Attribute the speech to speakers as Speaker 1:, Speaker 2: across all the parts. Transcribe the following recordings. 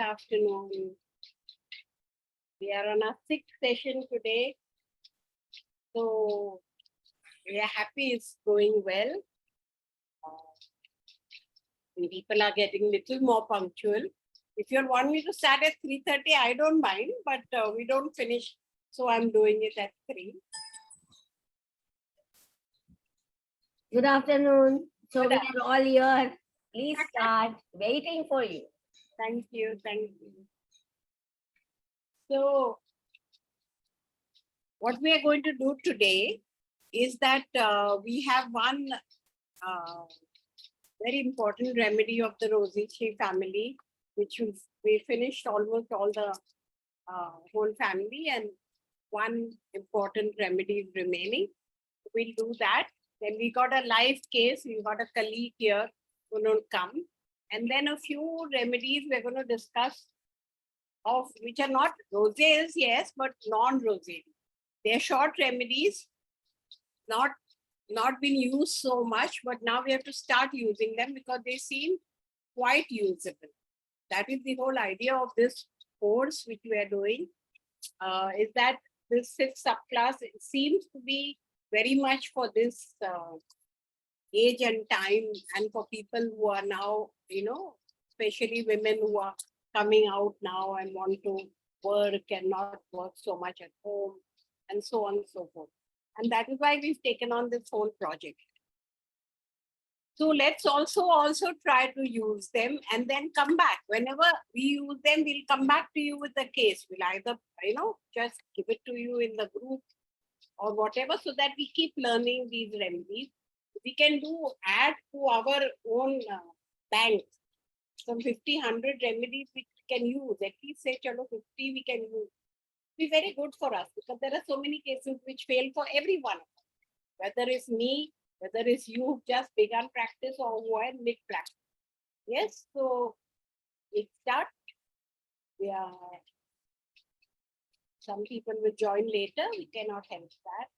Speaker 1: afternoon. We are on our 6th session today. So we are happy it's going well. People are getting little more punctual. If you want me to start at 3:30, I don't mind, but we don't finish. So I'm doing it at 3.
Speaker 2: Good afternoon. So we are all here. Please start. Waiting for you.
Speaker 1: Thank you. Thank you. So what we are going to do today is that we have one very important remedy of the Rosidea family, which we finished almost all the whole family, and one important remedy is remaining. We'll do that. Then we got a live case. We got a colleague here who will come. And then a few remedies we're going to discuss of which are not roseas, yes, but non-rosea. They're short remedies, not been used so much, but now we have to start using them because they seem quite usable. That is the whole idea of this course which we are doing, is that this 6th subclass seems to be very much for this age and time, and for people who are now, especially women who are coming out now and want to work and not work so much at home, and so on and so forth. And that is why we've taken on this whole project. So let's also try to use them and then come back. Whenever we use them, we'll come back to you with the case. We'll either, just give it to you in the group or whatever, so that we keep learning these remedies. We can add to our own bank some 50, 100 remedies which we can use. At least say, 50 we can use. Be very good for us because there are so many cases which fail for everyone. Whether it's me, whether it's you who just begun practice or who are mid practice. Yes, so it start. Yeah. Some people will join later. We cannot help that.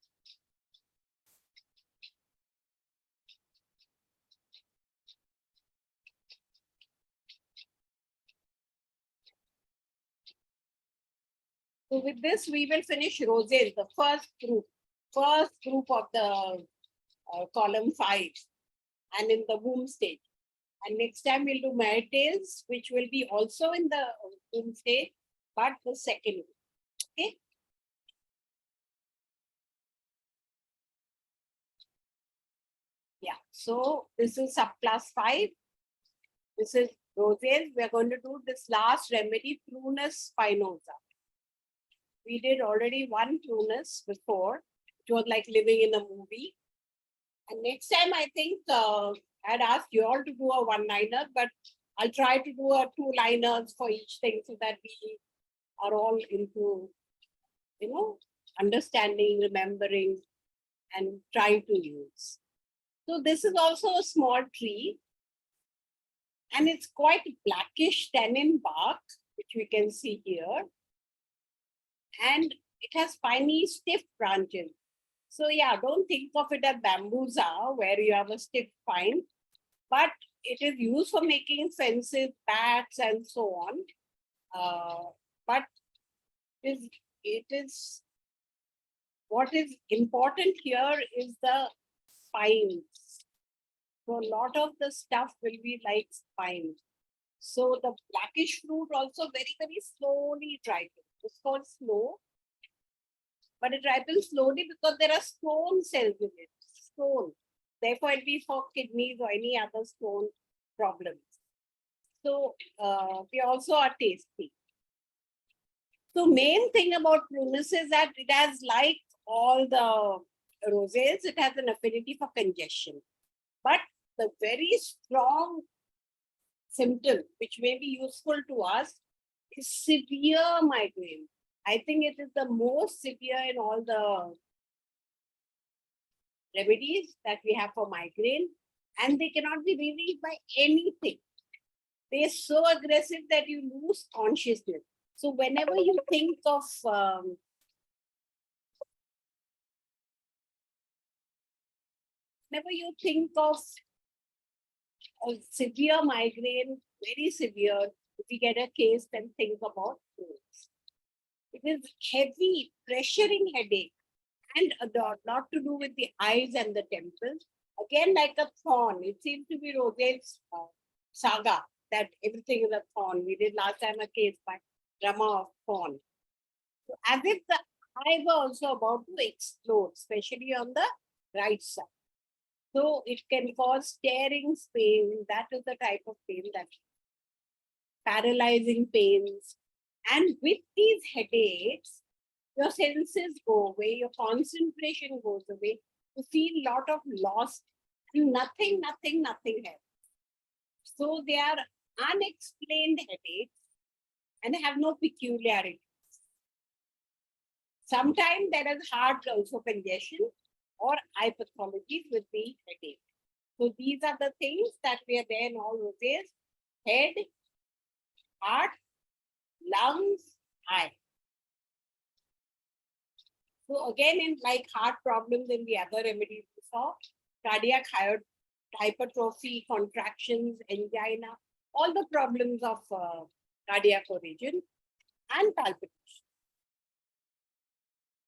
Speaker 1: So with this, we will finish roses, the first group of the column 5, and in the womb stage. And next time we'll do meritails, which will be also in the womb stage, but the second week. Okay. Yeah. So this is subclass 5. This is roses. We are going to do this last remedy, prunus spinosa. We did already one prunus before, which was like living in a movie. And next time, I think I'd asked you all to do a 1-liner, but I'll try to do a 2-liners for each thing so that we are all into, understanding, remembering, and trying to use. So this is also a small tree, and it's quite blackish tannin bark, which we can see here. And it has spiny, stiff branches. So yeah, don't think of it as bambusa, where you have a stiff spine, but it is used for making fences, bats, and so on. But it is what is important here is the spines. So a lot of the stuff will be like spines. So the blackish fruit also very, very slowly ripens. It's called slow, but it ripens slowly because there are stone cells in it. Stone. Therefore, it will be for kidneys or any other stone problems. So they also are tasty. So main thing about prunus is that it has, like all the roses, it has an affinity for congestion. But the very strong symptom, which may be useful to us, is severe migraine. I think it is the most severe in all the remedies that we have for migraine, and they cannot be relieved by anything. They are so aggressive that you lose consciousness. So whenever you think of a severe migraine, very severe, If we get a case, then think about this. It is heavy, pressuring headache and a lot to do with the eyes and the temples. Again, like a thorn. It seems to be Rose's saga that everything is a thorn. We did last time a case by Rama of thorn. So as if the eye were also about to explode, especially on the right side. So it can cause tearing pain. That is the type of pain that paralyzing pains. And with these headaches, your senses go away, your concentration goes away, you feel a lot of loss, and nothing helps. So they are unexplained headaches and have no peculiarity. Sometimes there is heart also congestion or eye pathologies with the headache. So these are the things that we are there in all Rose's: head, heart, lungs, eye. So again, in like heart problems in the other remedies we saw, cardiac hypertrophy, contractions, angina, all the problems of cardiac origin, and palpitation.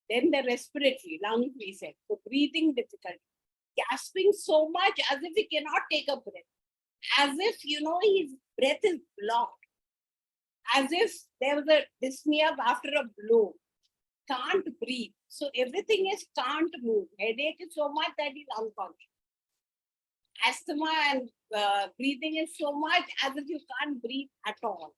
Speaker 1: Then the respiratory, lungs we said, so breathing difficulty, gasping so much as if he cannot take a breath, as if, his breath is blocked, as if there was a dyspnea after a blow, can't breathe. So everything is can't move. Headache is so much that he's unconscious. Asthma and breathing is so much as if you can't breathe at all.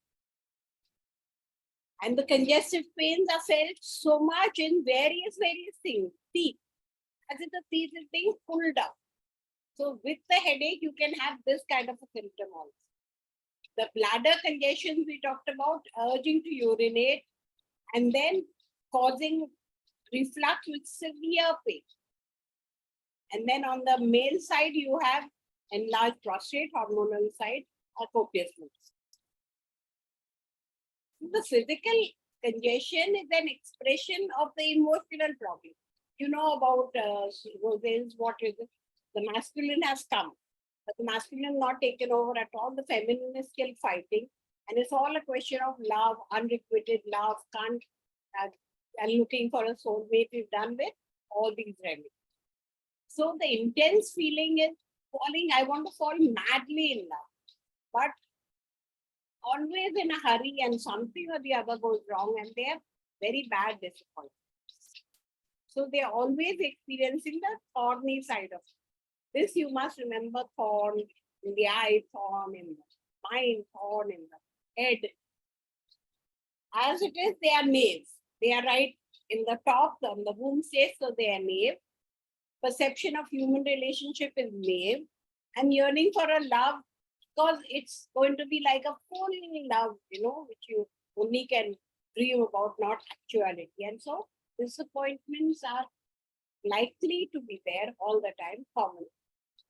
Speaker 1: And the congestive pains are felt so much in various things. Teeth, as if the teeth is being pulled up. So with the headache, you can have this kind of a symptom also. The bladder congestion we talked about, urging to urinate, and then causing reflux with severe pain. And then on the male side, you have enlarged prostate, hormonal side, or copious milk. The physical congestion is an expression of the emotional problem. You know about Rose's, what is it? The masculine has come, but the masculine not taken over at all. The feminine is still fighting, and it's all a question of love, unrequited love, can't, and looking for a soulmate is done with all these remedies. So the intense feeling is falling, I want to fall madly in love, but always in a hurry and something or the other goes wrong and they have very bad disappointments. So they are always experiencing the thorny side of it. This you must remember: thorn in the eye, thorn in the mind, thorn in the head. As it is, they are knaves. They are right in the top, on the womb says, so they are knave. Perception of human relationship is knave, and yearning for a love, because it's going to be like a full love, which you only can dream about, not actuality. And so disappointments are likely to be there all the time, common.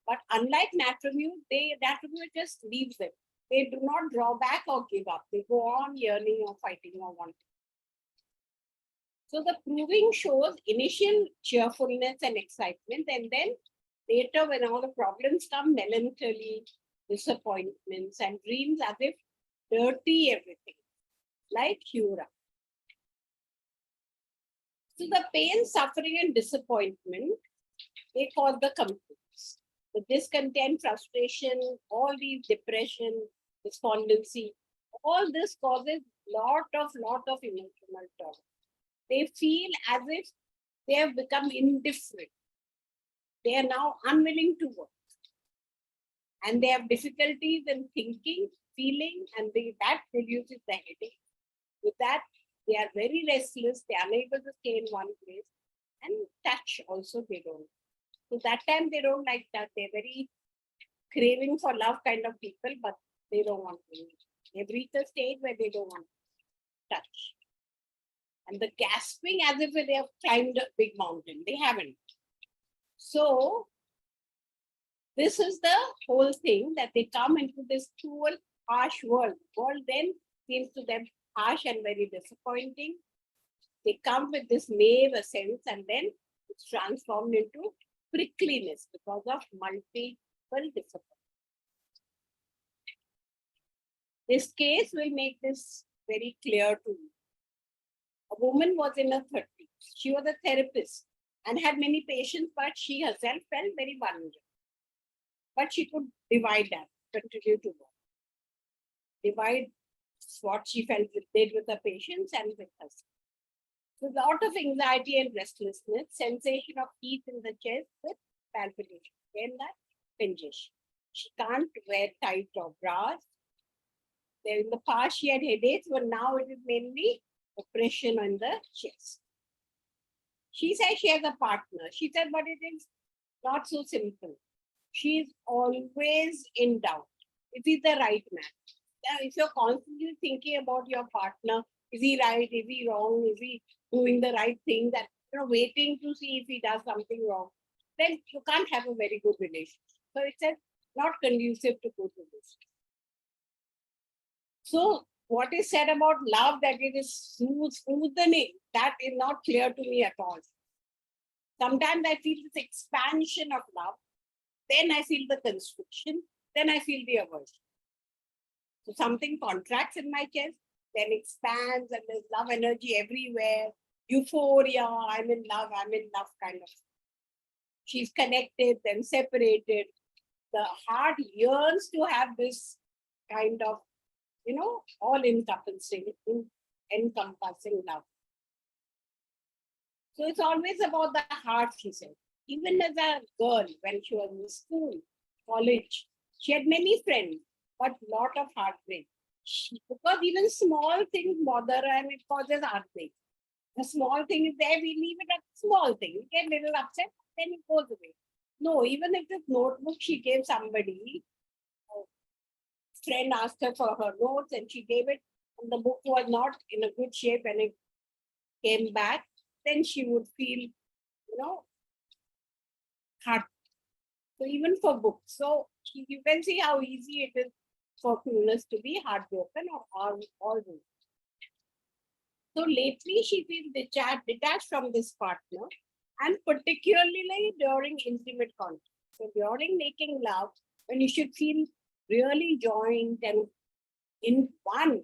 Speaker 1: But unlike natramute just leaves them. They do not draw back or give up. They go on yearning or fighting or wanting. So the proving shows initial cheerfulness and excitement, and then later when all the problems come, melancholy, disappointments, and dreams as if dirty everything, like Hura. So the pain, suffering, and disappointment, they cause the complaints. The discontent, frustration, all these depression, despondency, all this causes lot of emotional turmoil. They feel as if they have become indifferent. They are now unwilling to work. And they have difficulties in thinking, feeling, and that produces the headache. With that, they are very restless, they are unable to stay in one place, and touch also they don't. So that time they don't like that. They're very craving for love kind of people, but they don't want to. They've reached a stage where they don't want to touch. And the gasping as if they have climbed a big mountain. They haven't. So this is the whole thing, that they come into this cruel, harsh world. World then seems to them harsh and very disappointing. They come with this knave sense, and then it's transformed into prickliness because of multiple disappointments. This case will make this very clear to you. A woman was in her 30s. She was a therapist and had many patients, but she herself felt very vulnerable. But she could divide that, continue to work. Divide what she felt did with her patients and with herself. So, a lot of anxiety and restlessness, sensation of heat in the chest with palpitation, then that congestion. She can't wear tight or bras. There in the past she had headaches, but now it is mainly oppression on the chest. She says she has a partner. She said, but it is not so simple. She is always in doubt. Is he the right man? Now, if you're constantly thinking about your partner, is he right? Is he wrong? Is he doing the right thing? That waiting to see if he does something wrong, then you can't have a very good relationship. So it says not conducive to good relationship. So what is said about love, that it is smoothening, that is not clear to me at all. Sometimes I feel this expansion of love, then I feel the constriction, then I feel the aversion. So something contracts in my chest, then expands, and there's love energy everywhere. Euphoria, I'm in love kind of. She's connected, then separated. The heart yearns to have this kind of, all-encompassing love. So it's always about the heart, she said. Even as a girl, when she was in school, college, she had many friends, but lot of heartbreak. Because even small things bother her and it causes heartbreak. The small thing is there, we leave it at small thing. We get a little upset, then it goes away. No, even if this notebook she gave somebody, friend asked her for her notes and she gave it, and the book was not in a good shape and it came back, then she would feel, hurt. So even for books, so you can see how easy it is for clueless to be heartbroken or always. So lately she feels detached from this partner, and particularly during intimate contact. So during making love, when you should feel really joined and in one,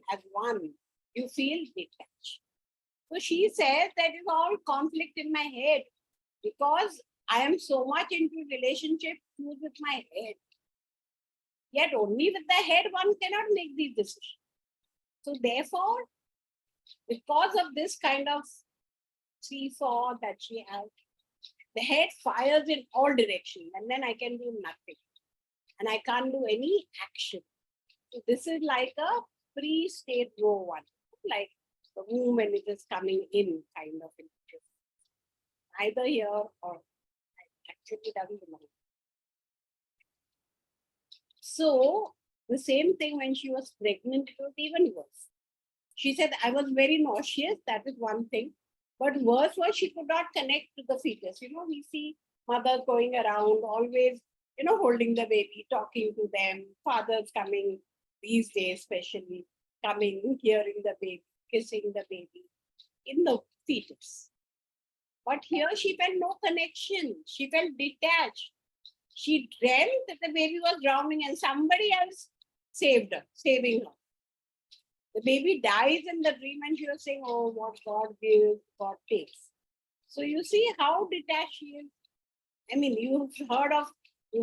Speaker 1: you feel detached. So she says that is all conflict in my head because I am so much into relationship with my head. Yet only with the head one cannot make these decisions. So therefore, because of this kind of seesaw that she has, the head fires in all directions and then I can do nothing. And I can't do any action. So this is like a pre-state row one, like the womb when it is coming in kind of interest. Either here or actually doesn't belong. So the same thing when she was pregnant, it was even worse. She said, I was very nauseous, that is one thing. But worse was she could not connect to the fetus. We see mothers going around, always, holding the baby, talking to them, fathers coming these days, especially coming, hearing the baby, kissing the baby in the fetus. But here she felt no connection. She felt detached. She dreamt that the baby was drowning and somebody else saving her. The baby dies in the dream and she was saying, oh, what God gives, God takes. So you see how detached she is. I mean, you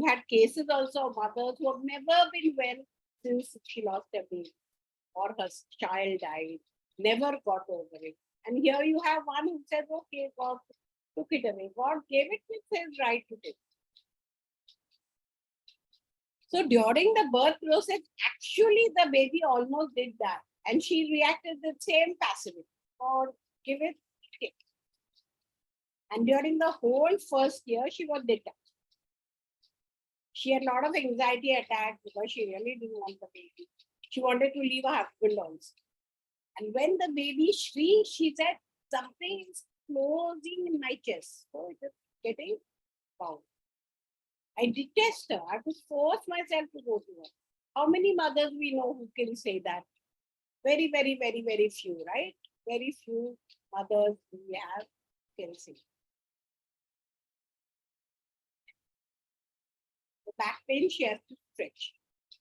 Speaker 1: had cases also of mothers who have never been well since she lost her baby or her child died, never got over it. And here you have one who says, okay, God took it away. God gave it with his right to take. So during the birth process, actually the baby almost did that. And she reacted the same passivity, or give it, take. And during the whole first year, she was detached. She had a lot of anxiety attacks because she really didn't want the baby. She wanted to leave her husband also. And when the baby shrieked, she said, something is closing in my chest. So it is getting bound. I detest her. I have to force myself to go to her. How many mothers we know who can say that? Very, very, very, very few, right? Very few mothers we have can say. The back pain she has to stretch.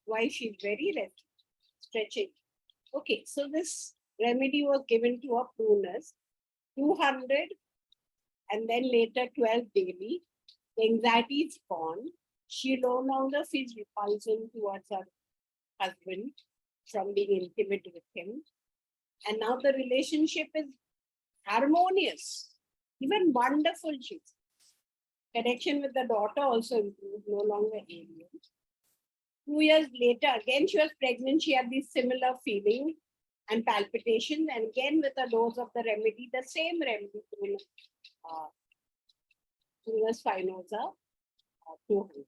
Speaker 1: Why she's very restless. stretching. Okay, so this remedy was given to a prunus, 200 and then later 12 daily. The anxiety is gone. She no longer feels repulsion towards her husband from being intimate with him. And now the relationship is harmonious, even wonderful. She's connection with the daughter also improved, no longer alien. 2 years later, again she was pregnant. She had these similar feelings and palpitations, and again with a dose of the remedy, the same remedy, spinosa, 200.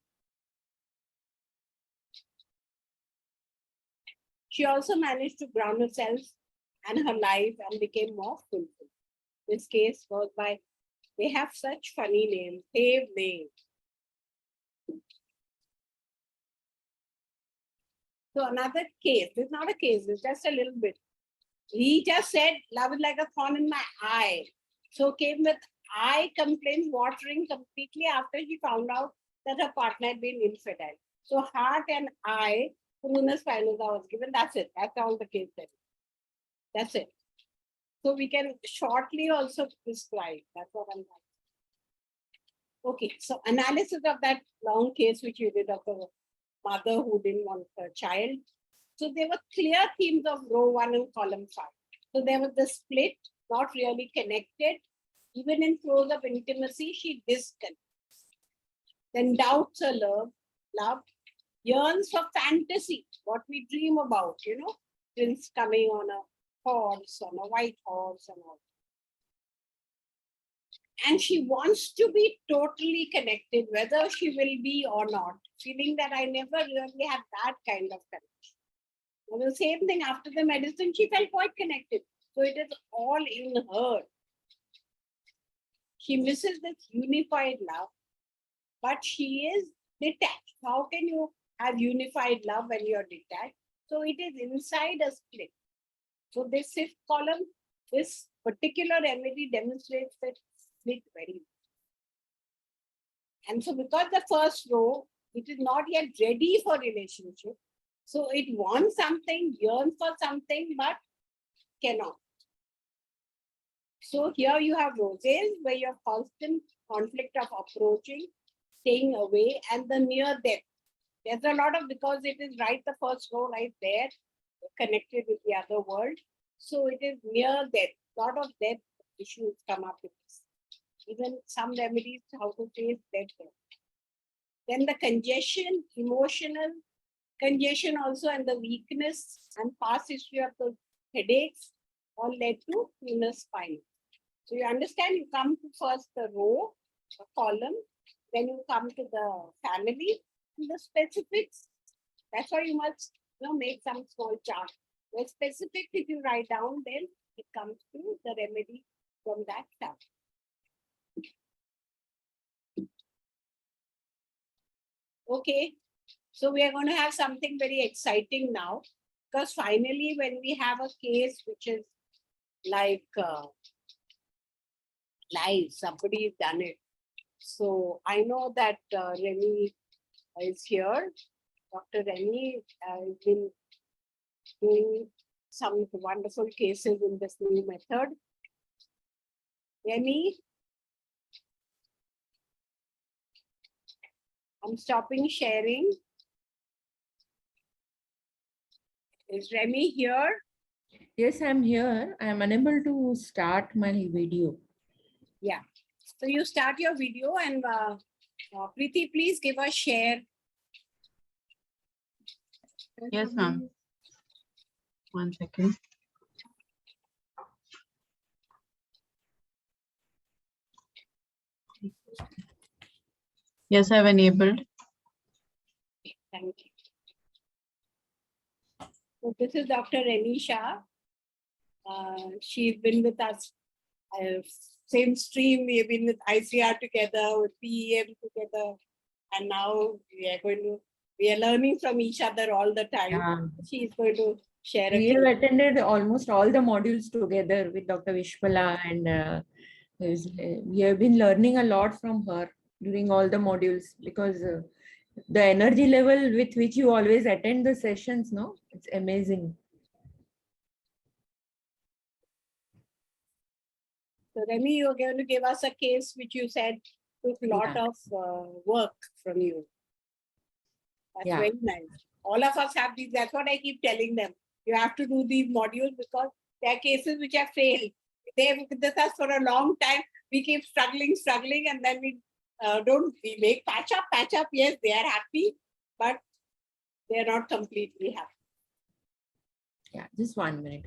Speaker 1: She also managed to ground herself and her life and became more fulfilled. This case was by, they have such funny names, Dave names. So another case, this is not a case, it's just a little bit. He just said, love is like a thorn in my eye. So came with eye complaints, watering completely after she found out that her partner had been infidel. So heart and eye, prunus spinosa was given. That's it. That's all the case said. That's it. So we can shortly also prescribe. That's what I'm saying. Okay, so analysis of that long case which you did of the mother who didn't want her child. So there were clear themes of row 1 and column 5. So there was the split, not really connected. Even in close-up intimacy, she disconnects. Then doubts her love, yearns for fantasy, what we dream about, prince coming on a horse, on a white horse and all. And she wants to be totally connected, whether she will be or not, feeling that I never really had that kind of connection. And the same thing after the medicine, she felt quite connected. So it is all in her. She misses this unified love, but she is detached. How can you have unified love when you're detached? So it is inside a split. So this fifth column, this particular remedy demonstrates that split very well. And so because the first row, it is not yet ready for relationship. So it wants something, yearns for something, but cannot. So here you have roses where you have constant conflict of approaching, staying away, and the near death. There's a lot of, because it is right the first row right there, connected with the other world. So it is near death. Lot of death issues come up with this. Even some remedies how to face death. Then the congestion, emotional congestion also, and the weakness and past history of the headaches all led to prunus spine. So you understand, you come to first the row, the column, then you come to the family, and the specifics. That's why you must make some small chart. The specifics, if you write down, then it comes to the remedy from that chart. Okay, so we are going to have something very exciting now, because finally when we have a case which is like live, somebody has done it. So I know that Remy is here. Dr. Remy has been doing some wonderful cases in this new method. Remy, I'm stopping sharing. Is Remy here?
Speaker 3: Yes, I'm here. I'm unable to start my video.
Speaker 1: Yeah. So you start your video, and Preeti, please give a share.
Speaker 4: Yes, ma'am. 1 second. Yes, I've enabled.
Speaker 1: Thank you. So this is Dr. Remy Shah. She's been with us, same stream. We've been with ICR together, with PEM together, and now we are learning from each other all the time.
Speaker 3: Yeah.
Speaker 1: She's going to share.
Speaker 3: We have attended almost all the modules together with Dr. Vishpala, and we have been learning a lot from her during all the modules, because the energy level with which you always attend the sessions, no? It's amazing.
Speaker 1: So Remy, you're going to give us a case which you said took a lot
Speaker 3: Yeah.
Speaker 1: of work from you. That's
Speaker 3: Yeah.
Speaker 1: very nice. All of us have these. That's what I keep telling them. You have to do these modules because there are cases which have failed. They've been with us for a long time. We keep struggling, and then we we make patch up. Yes, they are happy, but they are not completely happy.
Speaker 3: Yeah, just 1 minute.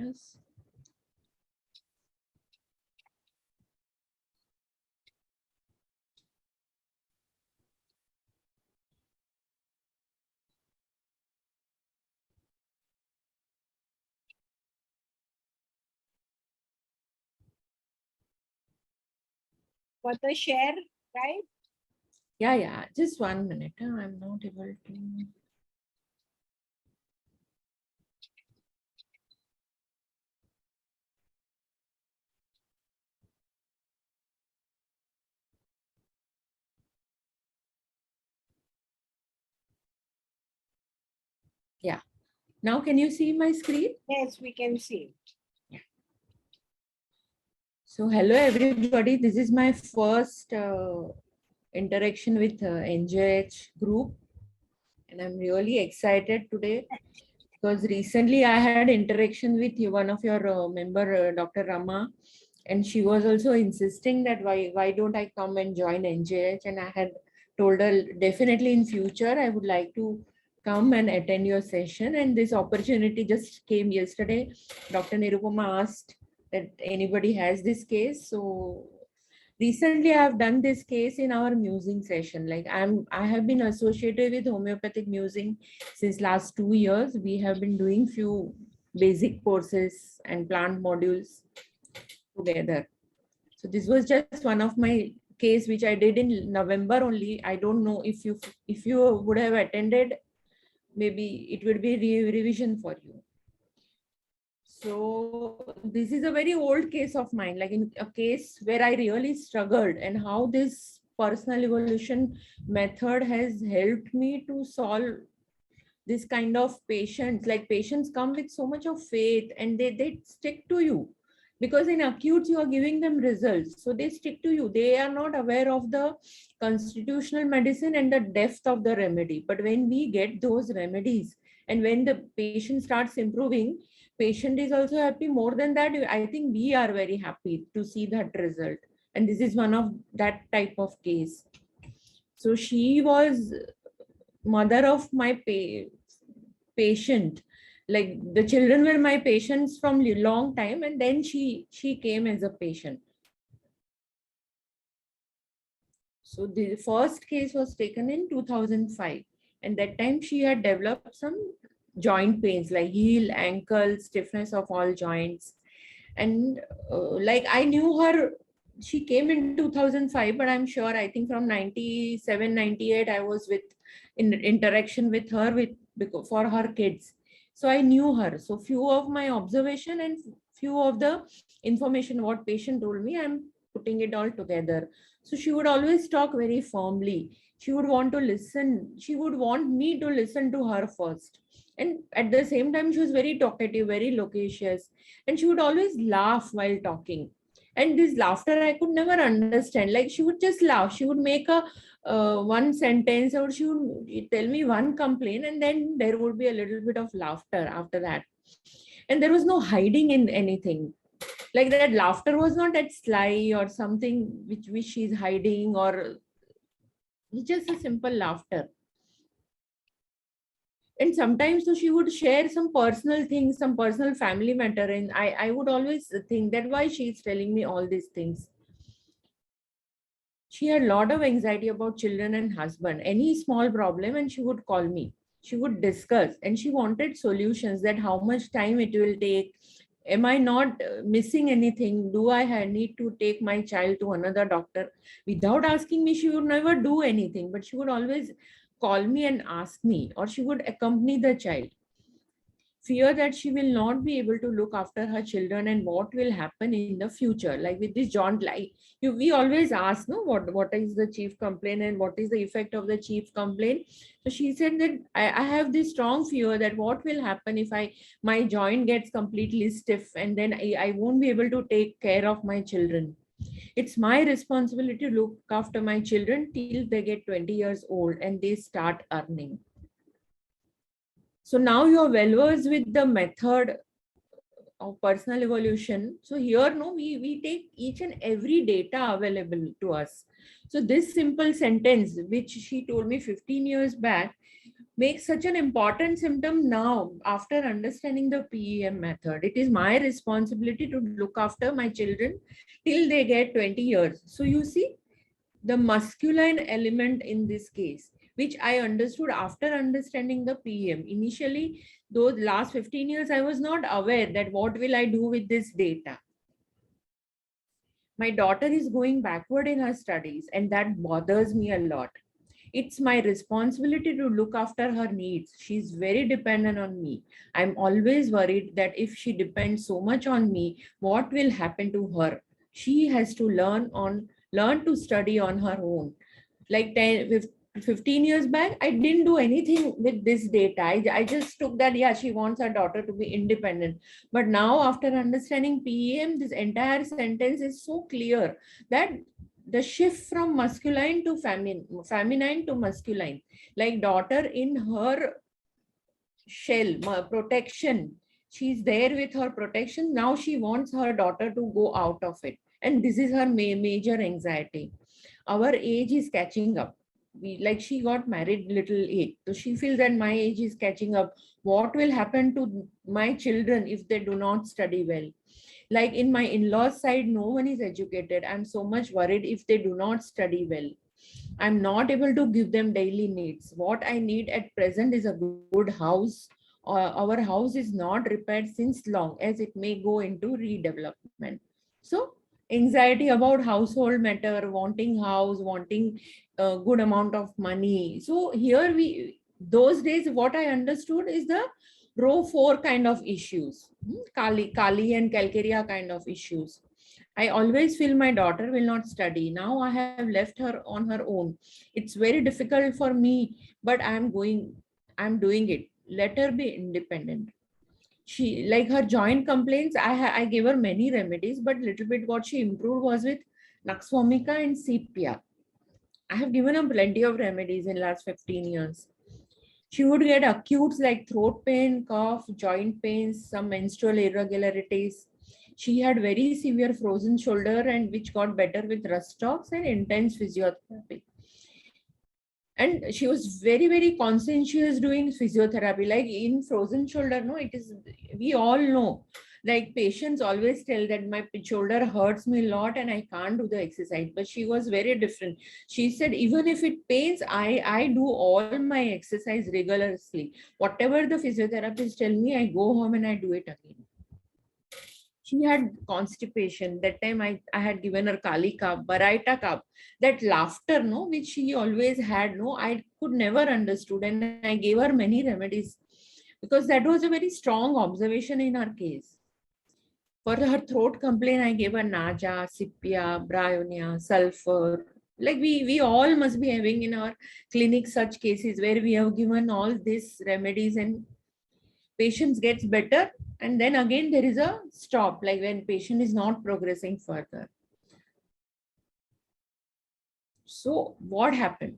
Speaker 1: But the share, right?
Speaker 3: Yeah, just 1 minute. I'm not able to. Yeah. Now, can you see my screen?
Speaker 1: Yes, we can see.
Speaker 3: So, hello everybody. This is my first interaction with NJH group, and I'm really excited today because recently I had interaction with one of your member, Dr. Rama, and she was also insisting that why don't I come and join NJH, and I had told her definitely in future I would like to come and attend your session, and this opportunity just came yesterday. Dr. Nirupama asked that anybody has this case, so recently I have done this case in our musing session. Like I have been associated with homeopathic musing since last 2 years. We have been doing few basic courses and plant modules together. So this was just one of my case which I did in November only. I don't know if you would have attended, maybe it would be revision for you. So this is a very old case of mine, like in a case where I really struggled, and how this personal evolution method has helped me to solve this kind of patients. Like patients come with so much of faith and they stick to you, because in acutes you are giving them results, so they stick to you. They are not aware of the constitutional medicine and the depth of the remedy, but when we get those remedies and when the patient starts improving, patient is also happy. More than that, I think we are very happy to see that result, and this is one of that type of case. So she was mother of my patient. Like the children were my patients from long time, and then she came as a patient. So the first case was taken in 2005, and that time she had developed some joint pains like heel, ankle, stiffness of all joints. And like I knew her, she came in 2005, but I'm sure I think from 97, 98 I was with in interaction with her with for her kids. So I knew her. So few of my observation and few of the information what patient told me, I'm putting it all together. So she would always talk very firmly. She would want to listen. She would want me to listen to her first. And at the same time, she was very talkative, very loquacious, and she would always laugh while talking. And this laughter I could never understand. Like she would just laugh. She would make a one sentence, or she would tell me one complaint, and then there would be a little bit of laughter after that. And there was no hiding in anything. Like that laughter was not that sly or something which she's hiding, or it's just a simple laughter. And sometimes so she would share some personal things, some personal family matter, and I would always think that why she's telling me all these things. She had a lot of anxiety about children and husband, any small problem, and she would call me. She would discuss, and she wanted solutions, that how much time it will take. Am I not missing anything? Do I need to take my child to another doctor? Without asking me, she would never do anything, but she would always call me and ask me, or she would accompany the child. fear that she will not be able to look after her children and what will happen in the future. Like with this joint, like we always ask, no, what is the chief complaint and what is the effect of the chief complaint. So she said that I have this strong fear that what will happen if my joint gets completely stiff and then I won't be able to take care of my children. It's my responsibility to look after my children till they get 20 years old and they start earning. So now you're well versed with the method of personal evolution. So here, no, we take each and every data available to us. So this simple sentence, which she told me 15 years back, makes such an important symptom now after understanding the PEM method. It is my responsibility to look after my children till they get 20 years. So you see the masculine element in this case, which I understood after understanding the PEM. Initially, those last 15 years, I was not aware that what will I do with this data. My daughter is going backward in her studies and that bothers me a lot. It's my responsibility to look after her needs. She's very dependent on me. I'm always worried that if she depends so much on me, what will happen to her? She has to learn to study on her own. Like 15 years back, I didn't do anything with this data. I just took that, yeah, she wants her daughter to be independent. But now after understanding PEM, this entire sentence is so clear that the shift from masculine to feminine to masculine, like daughter in her shell, protection, she's there with her protection. Now she wants her daughter to go out of it. And this is her major anxiety. Our age is catching up. Like she got married little age. So she feels that my age is catching up. What will happen to my children if they do not study well? Like in my in-laws side, no one is educated. I'm so much worried if they do not study well. I'm not able to give them daily needs. What I need at present is a good house. Our house is not repaired since long, as it may go into redevelopment. So anxiety about household matter, wanting house, wanting a good amount of money. So here those days, what I understood is the row 4 kind of issues, Kali and Calcarea kind of issues. I always feel my daughter will not study. Now I have left her on her own. It's very difficult for me, but I'm doing it. Let her be independent. She, like her joint complaints, I gave her many remedies, but little bit what she improved was with Naxvomica and sepia. I have given her plenty of remedies in last 15 years. She would get acutes like throat pain, cough, joint pains, some menstrual irregularities. She had very severe frozen shoulder and which got better with Rustox and intense physiotherapy. And she was very, very conscientious doing physiotherapy. Like in frozen shoulder, no, it is, we all know, like patients always tell that my shoulder hurts me a lot and I can't do the exercise. But she was very different. She said, even if it pains, I do all my exercise rigorously. Whatever the physiotherapist tell me, I go home and I do it again. She had constipation. That time I had given her Kali Cup, Baraita Cup. That laughter, no, which she always had, no, I could never understood. And I gave her many remedies because that was a very strong observation in her case. For her throat complaint, I gave her Naja, Sepia, Bryonia, sulfur. Like we all must be having in our clinic such cases where we have given all these remedies and patients gets better. And then again, there is a stop, like when patient is not progressing further. So what happened?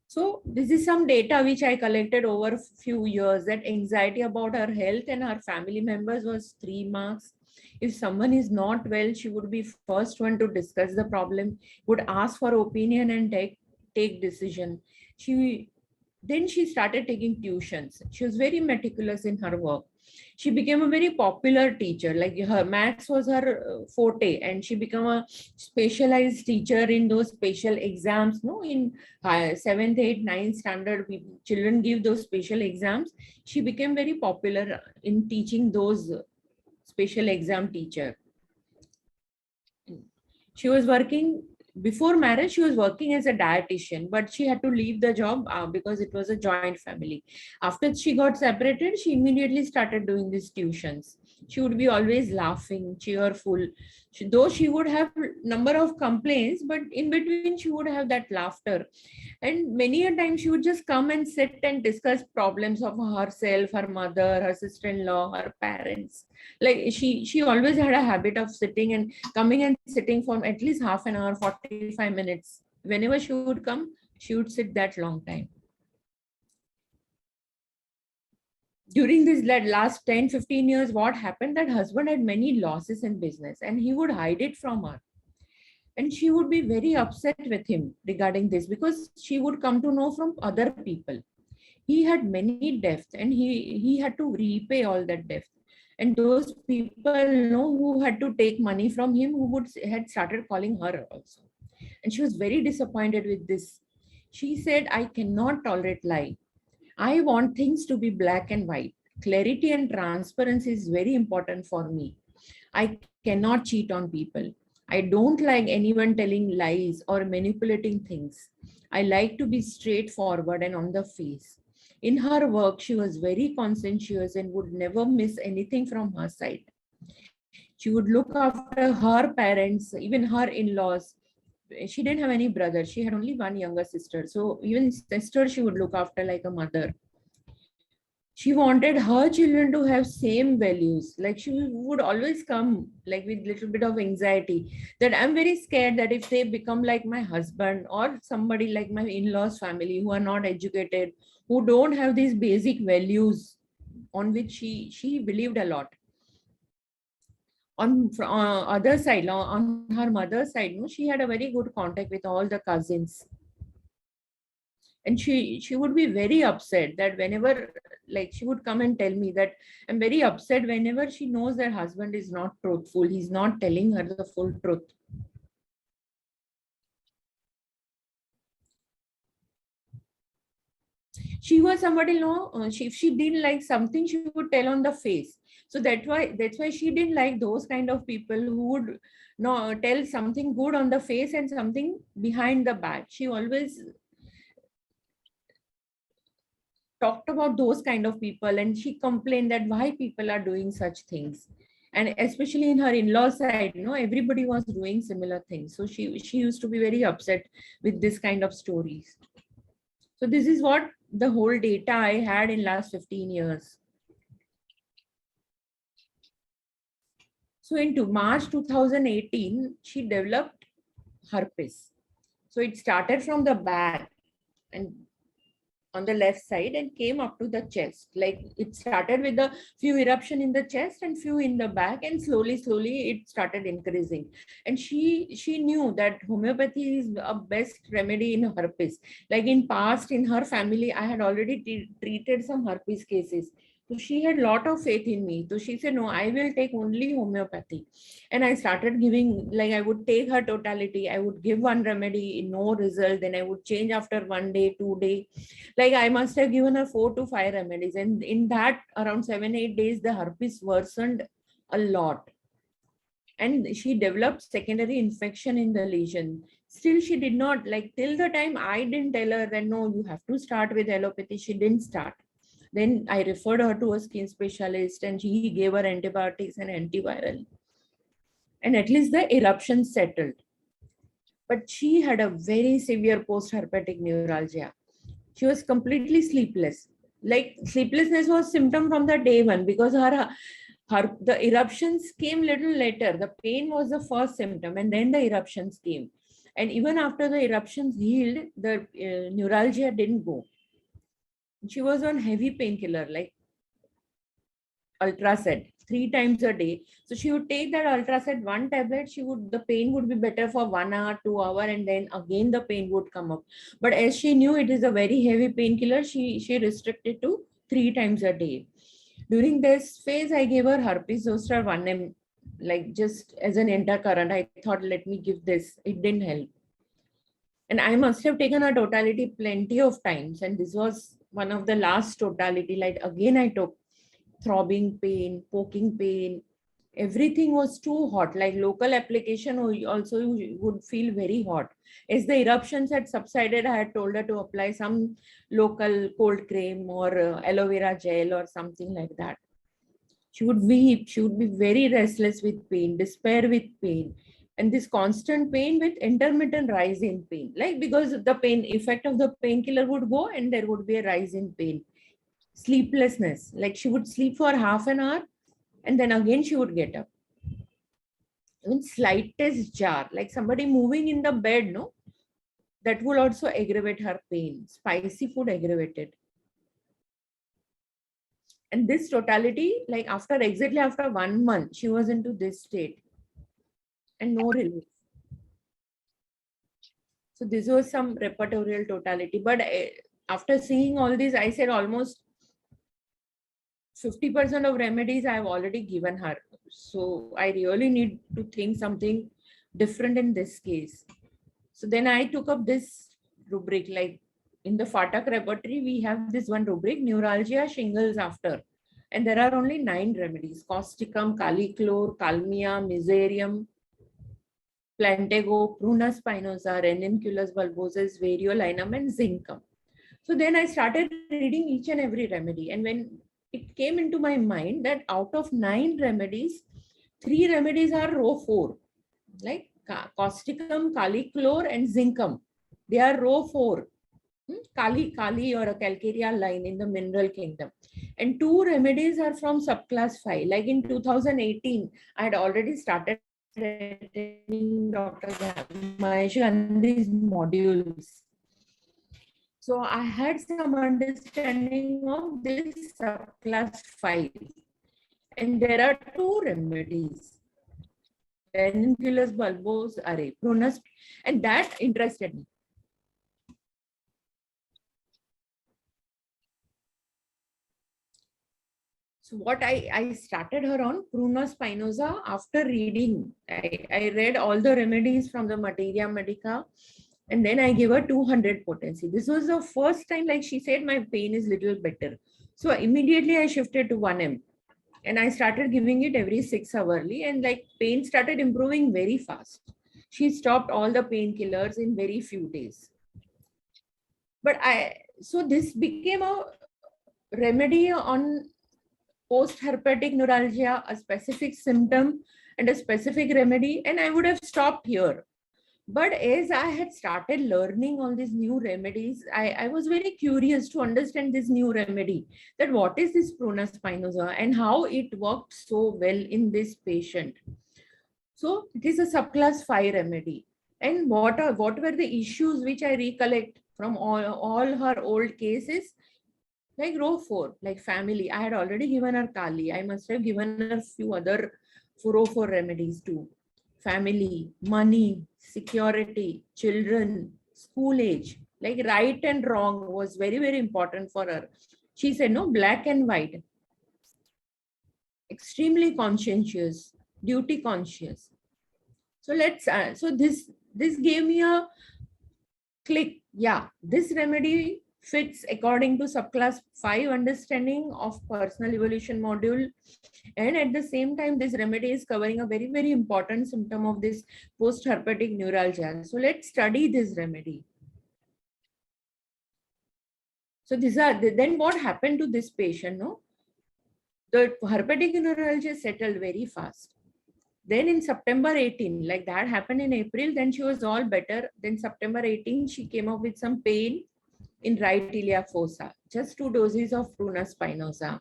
Speaker 3: So this is some data which I collected over a few years, that anxiety about her health and her family members was 3 marks. If someone is not well, she would be first one to discuss the problem, would ask for opinion and take decision. Then she started taking tuitions. She was very meticulous in her work. She became a very popular teacher. Like her maths was her forte, and she became a specialized teacher in those special exams. No, in 7th, 8th, 9th standard, children give those special exams. She became very popular in teaching those special exam teacher. She was working before marriage, she was working as a dietitian, but she had to leave the job because it was a joint family. After she got separated, she immediately started doing these tuitions. She would be always laughing, cheerful. Though she would have number of complaints, but in between she would have that laughter. And many a time she would just come and sit and discuss problems of herself, her mother, her sister-in-law, her parents. Like she always had a habit of sitting and coming and sitting for at least half an hour, 45 minutes. Whenever she would come, she would sit that long time. During this last 10-15 years, what happened, that husband had many losses in business and he would hide it from her. And she would be very upset with him regarding this, because she would come to know from other people. He had many debts and he had to repay all that debt. And those people who had to take money from him, who had started calling her also. And she was very disappointed with this. She said, I cannot tolerate lie. I want things to be black and white. Clarity and transparency is very important for me. I cannot cheat on people. I don't like anyone telling lies or manipulating things. I like to be straightforward and on the face. In her work, she was very conscientious and would never miss anything from her side. She would look after her parents, even her in-laws. She didn't have any brother. She had only one younger sister. So even sister, she would look after like a mother. She wanted her children to have same values. Like she would always come like with little bit of anxiety that I'm very scared that if they become like my husband or somebody like my in-laws family who are not educated, who don't have these basic values on which she believed a lot. On other side, on her mother's side, she had a very good contact with all the cousins. And she would be very upset that whenever, like she would come and tell me that I'm very upset whenever she knows that husband is not truthful, he's not telling her the full truth. She was somebody, if she didn't like something, she would tell on the face. So that's why she didn't like those kind of people who would tell something good on the face and something behind the back. She always talked about those kind of people, and she complained that why people are doing such things. And especially in her in-law side, everybody was doing similar things. So she used to be very upset with this kind of stories. So this is what the whole data I had in last 15 years. So into March 2018, she developed herpes. So it started from the back and on the left side and came up to the chest. Like it started with a few eruption in the chest and few in the back, and slowly it started increasing. And she knew that homeopathy is a best remedy in herpes. Like in past, in her family, I had already treated some herpes cases. So she had a lot of faith in me. So she said, no, I will take only homeopathy. And I started giving, like I would take her totality. I would give one remedy, no result. Then I would change after 1 day, 2 days. Like I must have given her 4 to 5 remedies. And in that around 7-8 days, the herpes worsened a lot. And she developed secondary infection in the lesion. Still, she did not, like till the time I didn't tell her that, no, you have to start with allopathy. She didn't start. Then I referred her to a skin specialist and he gave her antibiotics and antiviral. And at least the eruption settled. But she had a very severe post-herpetic neuralgia. She was completely sleepless. Like sleeplessness was symptom from the day one, because the eruptions came little later. The pain was the first symptom and then the eruptions came. And even after the eruptions healed, the neuralgia didn't go. She was on heavy painkiller like Ultracet 3 times a day. So she would take that Ultracet 1 tablet. The pain would be better for 1 hour, 2 hours, and then again the pain would come up. But as she knew it is a very heavy painkiller, she restricted to 3 times a day. During this phase, I gave her herpes zoster 1 mg, like just as an intercurrent. I thought, let me give this. It didn't help. And I must have taken her totality plenty of times. And this was one of the last totality. Like again, I took throbbing pain, poking pain, Everything was too hot, like local application also you would feel very hot. As the eruptions had subsided, I had told her to apply some local cold cream or aloe vera gel or something like that. She would weep, she would be very restless with pain, despair with pain, and this constant pain with intermittent rise in pain. Like because the pain effect of the painkiller would go and there would be a rise in pain. Sleeplessness, like she would sleep for half an hour and then again she would get up. Even slightest jar, like somebody moving in the bed, no, that will also aggravate her pain. Spicy food aggravated. And this totality, like exactly after 1 month, she was into this state and no relief. So this was some repertorial totality. But after seeing all this, I said almost 50% of remedies I have already given her. So I really need to think something different in this case. So then I took up this rubric, like in the FATAC repertory, we have this one rubric, neuralgia, shingles after. And there are only 9 remedies: causticum, calichlor, calmia, miserium, plantago, prunus spinosa, ranunculus bulbosus, variolinum, and zincum. So then I started reading each and every remedy. And when it came into my mind that out of 9 remedies, 3 remedies are row 4, like causticum, calichlor, and zincum. They are row 4. Kali or a calcarea line in the mineral kingdom. And 2 remedies are from subclass 5. Like in 2018, I had already started attending Dr. Mahesh Gandhi's modules. So I had some understanding of this subclass 5. And there are 2 remedies. Ranunculus bulbos array, prunus, and that interested me. So what I started her on prunus spinosa after reading. I read all the remedies from the Materia Medica, and then I gave her 200 potency. This was the first time, like she said, my pain is little better. So immediately I shifted to 1M. And I started giving it every 6 hourly, and like pain started improving very fast. She stopped all the painkillers in very few days. But so this became a remedy on post-herpetic neuralgia, a specific symptom and a specific remedy, and I would have stopped here. But as I had started learning all these new remedies, I was very curious to understand this new remedy, that what is this prunus spinosa and how it worked so well in this patient. So it is a subclass 5 remedy. And what were the issues which I recollect from all her old cases? Like row 4, like family. I had already given her Kali. I must have given her a few other row 4 remedies too. Family, money, security, children, school age, like right and wrong was very, very important for her. She said, no, black and white. Extremely conscientious, duty conscious. So so this gave me a click. Yeah, this remedy fits according to subclass 5 understanding of personal evolution module. And at the same time, this remedy is covering a very, very important symptom of this post-herpetic neuralgia. So let's study this remedy. So then what happened to this patient? No, the herpetic neuralgia settled very fast. Then in September 18, like that happened in April, then she was all better. Then September 18, she came up with some pain in right iliac fossa, just 2 doses of prunus spinosa.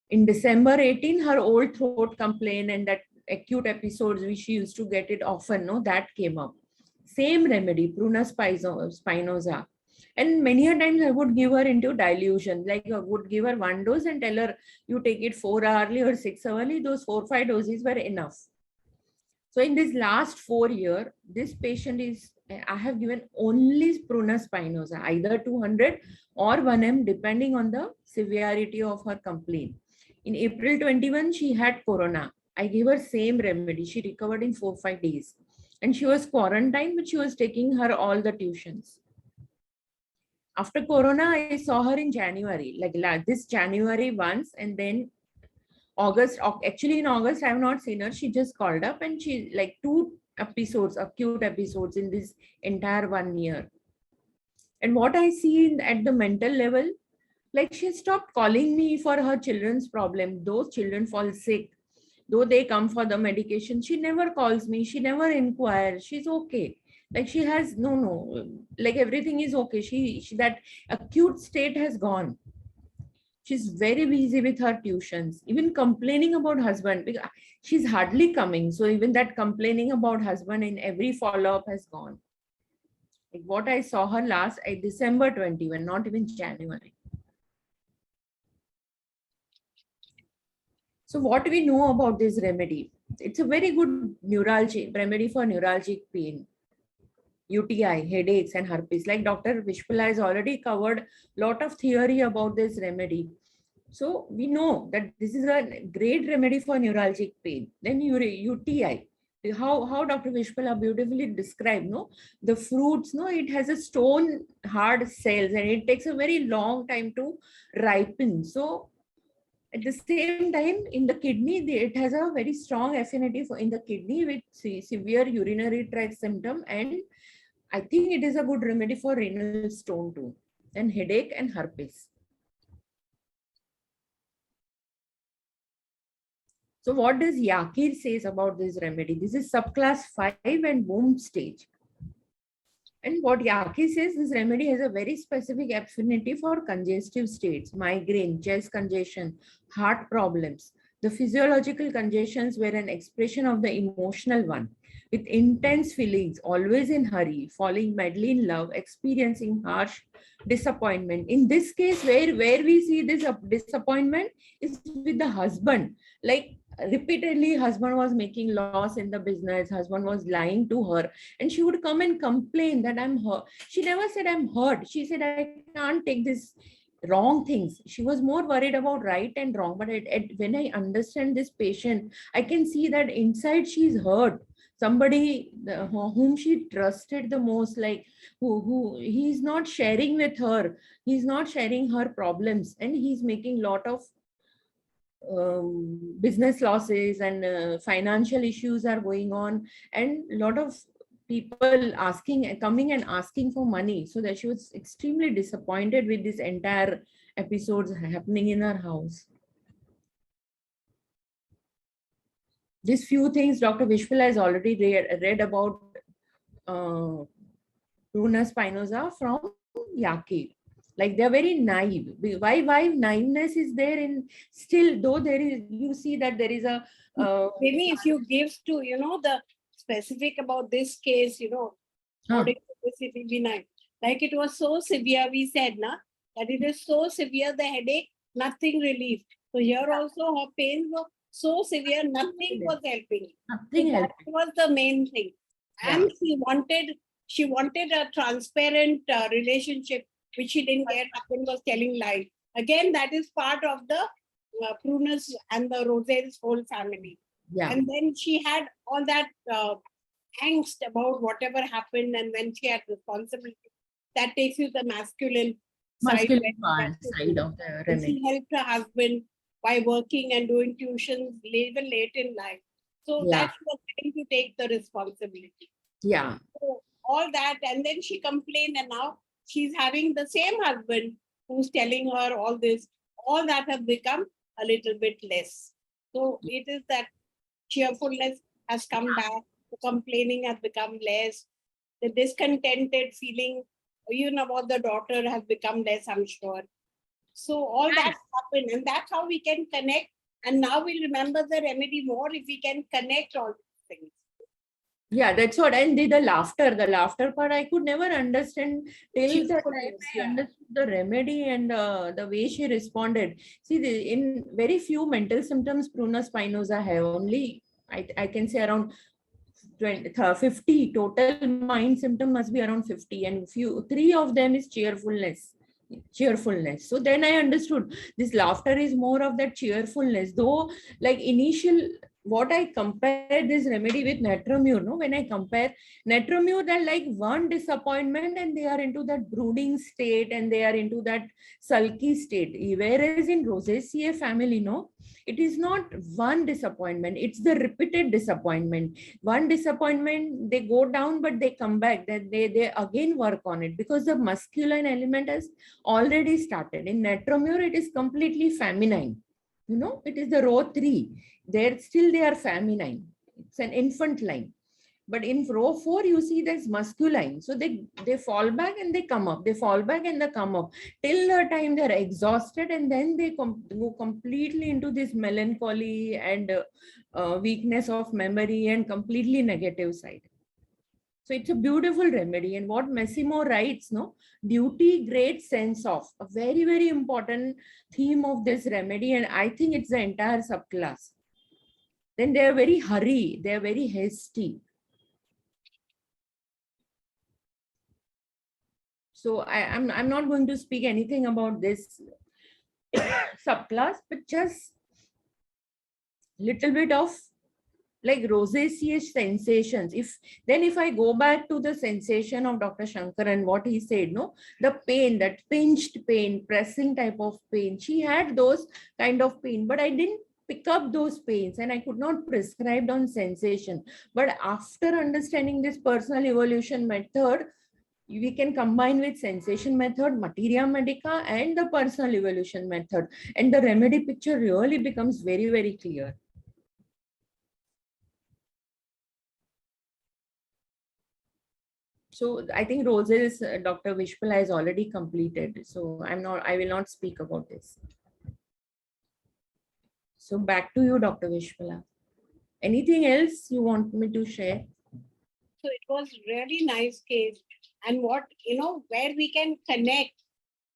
Speaker 3: In December 18, her old throat complaint and that acute episodes which she used to get it often, no, that came up. Same remedy, prunus spinosa. And many a times I would give her into dilution, like I would give her 1 dose and tell her you take it 4 hourly or 6 hourly. Those 4-5 doses were enough. So in this last 4 years, this patient I have given only prunus spinosa, either 200 or 1M, depending on the severity of her complaint. In April 21, she had corona. I gave her same remedy. She recovered in 4-5 days. And she was quarantined, but she was taking her all the tuitions. After corona, I saw her in January, like this January once, and then August, actually in August, I have not seen her. She just called up and she like 2 episodes, acute episodes in this entire 1 year. And what I see at the mental level, like she stopped calling me for her children's problem. Those children fall sick. Though they come for the medication, she never calls me. She never inquires. She's okay. Like she has no, like everything is okay. She that acute state has gone. She's very busy with her tuitions, even complaining about husband because she's hardly coming. So even that complaining about husband in every follow-up has gone. Like what I saw her last December 21, not even January. So what we know about this remedy? It's a very good neuralgic remedy for neuralgic pain, UTI, headaches, and herpes. Like Dr. Vishpala has already covered a lot of theory about this remedy. So we know that this is a great remedy for neuralgic pain. Then UTI, how Dr. Vishpala beautifully described, no, the fruits, no, it has a stone hard cells and it takes a very long time to ripen. So at the same time, in the kidney, it has a very strong affinity for in the kidney with severe urinary tract symptom, and I think it is a good remedy for renal stone too, and headache and herpes. So what does Yakir says about this remedy? This is subclass 5 and womb stage. And what Yaki says, this remedy has a very specific affinity for congestive states, migraine, chest congestion, heart problems. The physiological congestions were an expression of the emotional one, with intense feelings, always in hurry, falling madly in love, experiencing harsh disappointment. In this case, where we see this disappointment is with the husband. Like repeatedly, husband was making loss in the business, husband was lying to her, and she would come and complain that I'm hurt. She never said I'm hurt. She said I can't take this wrong things. She was more worried about right and wrong. But when I understand this patient, I can see that inside she's hurt. Somebody whom she trusted the most, like who he's not sharing with her. He's not sharing her problems, and he's making lot of business losses and financial issues are going on, and a lot of people coming and asking for money, so that she was extremely disappointed with this entire episodes happening in her house. These few things Dr. Vishpala has already read about prunus spinosa from Yaki. Like they're very naive. Why naiveness is there in still, though there is, you see that there is a
Speaker 1: Maybe if you give to, the specific about this case, according to this, it will be nice. Like it was so severe, we said, that it is so severe, the headache, nothing relief. So here also her pains were so severe, nothing was helping.
Speaker 3: nothing
Speaker 1: So
Speaker 3: else.
Speaker 1: that was the main thing. And she wanted a transparent relationship, which she didn't get. Husband was telling lies. Again, that is part of the prunus and the Rose's whole family.
Speaker 3: Yeah.
Speaker 1: And then she had all that angst about whatever happened, and when she had responsibility, that takes you the masculine side
Speaker 3: Masculine side of the
Speaker 1: and
Speaker 3: remedy.
Speaker 1: she helped her husband by working and doing tuitions even late in life. So
Speaker 3: Yeah.
Speaker 1: that she was willing to take the responsibility.
Speaker 3: Yeah.
Speaker 1: So all that, and then she complained, and now she's having the same husband who's telling her all this. All that has become a little bit less. So it is that cheerfulness has come back, the complaining has become less, the discontented feeling, even about the daughter, has become less, I'm sure. So all that happened, and that's how we can connect. And now we'll remember the remedy more if we can connect all these things.
Speaker 3: Yeah, that's what. And the laughter part, I could never understand till the time
Speaker 1: Cheerfulness,
Speaker 3: I understood the remedy and the way she responded. See, in very few mental symptoms, prunus spinosa have only, I can say around 50 total mind symptom must be around 50, and three of them is cheerfulness. So then I understood this laughter is more of that cheerfulness, though like initial what I compare this remedy with Natromure, no, when I compare Natromure, they're like one disappointment and they are into that brooding state and they are into that sulky state. Whereas in Rosaceae family, no, it is not one disappointment, it's the repeated disappointment. One disappointment, they go down, but they come back, then they again work on it because the masculine element has already started. In Natromure, it is completely feminine. You know, it is the row 3. They're still they are feminine. It's an infant line. But in row 4, you see that's masculine. So they fall back and they come up. They fall back and they come up till the time they're exhausted, and then they go completely into this melancholy and weakness of memory and completely negative side. So it's a beautiful remedy. And what Massimo writes, no, duty, great sense of, a very, very important theme of this remedy. And I think it's the entire subclass. Then they are very hurry, they are very hasty. So I'm not going to speak anything about this subclass, but just little bit of like rosacea sensations. If I go back to the sensation of Dr. Shankar and what he said, no, the pain, that pinched pain, pressing type of pain, she had those kind of pain, but I didn't pick up those pains and I could not prescribe on sensation. But after understanding this personal evolution method, we can combine with sensation method, materia medica, and the personal evolution method, and the remedy picture really becomes very, very clear. So I think Rosel's Dr. Vishpala has already completed. So I will not speak about this. So back to you, Dr. Vishpala. Anything else you want me to share?
Speaker 1: So it was really nice case. And what, where we can connect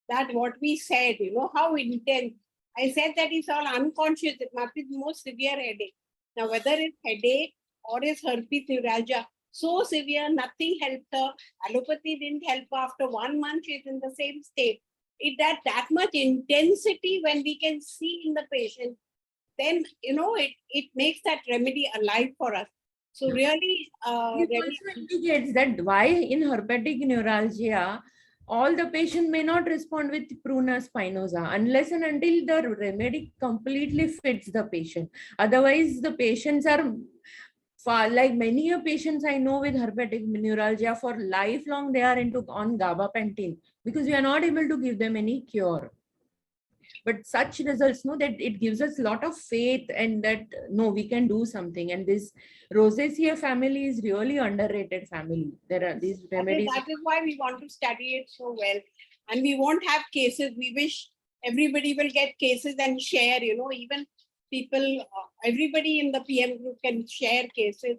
Speaker 1: that what we said, how intense. I said that it's all unconscious. It must be the most severe headache. Now, whether it's headache or it's herpes neuralgia, so severe, nothing helped her. Allopathy didn't help her. After 1 month, she's in the same state. It that much intensity when we can see in the patient, then, it makes that remedy alive for us. So really,
Speaker 3: It also indicates that why in herpetic neuralgia, all the patient may not respond with pruna spinosa unless and until the remedy completely fits the patient. Otherwise, the patients are like many patients I know with herpetic neuralgia, for lifelong they are on gabapentin because we are not able to give them any cure. But such results, know that it gives us a lot of faith and that no, we can do something. And this Rosaceae family is really underrated family. There are these remedies.
Speaker 1: That is why we want to study it so well. And we won't have cases. We wish everybody will get cases and share, even people, everybody in the PM group can share cases.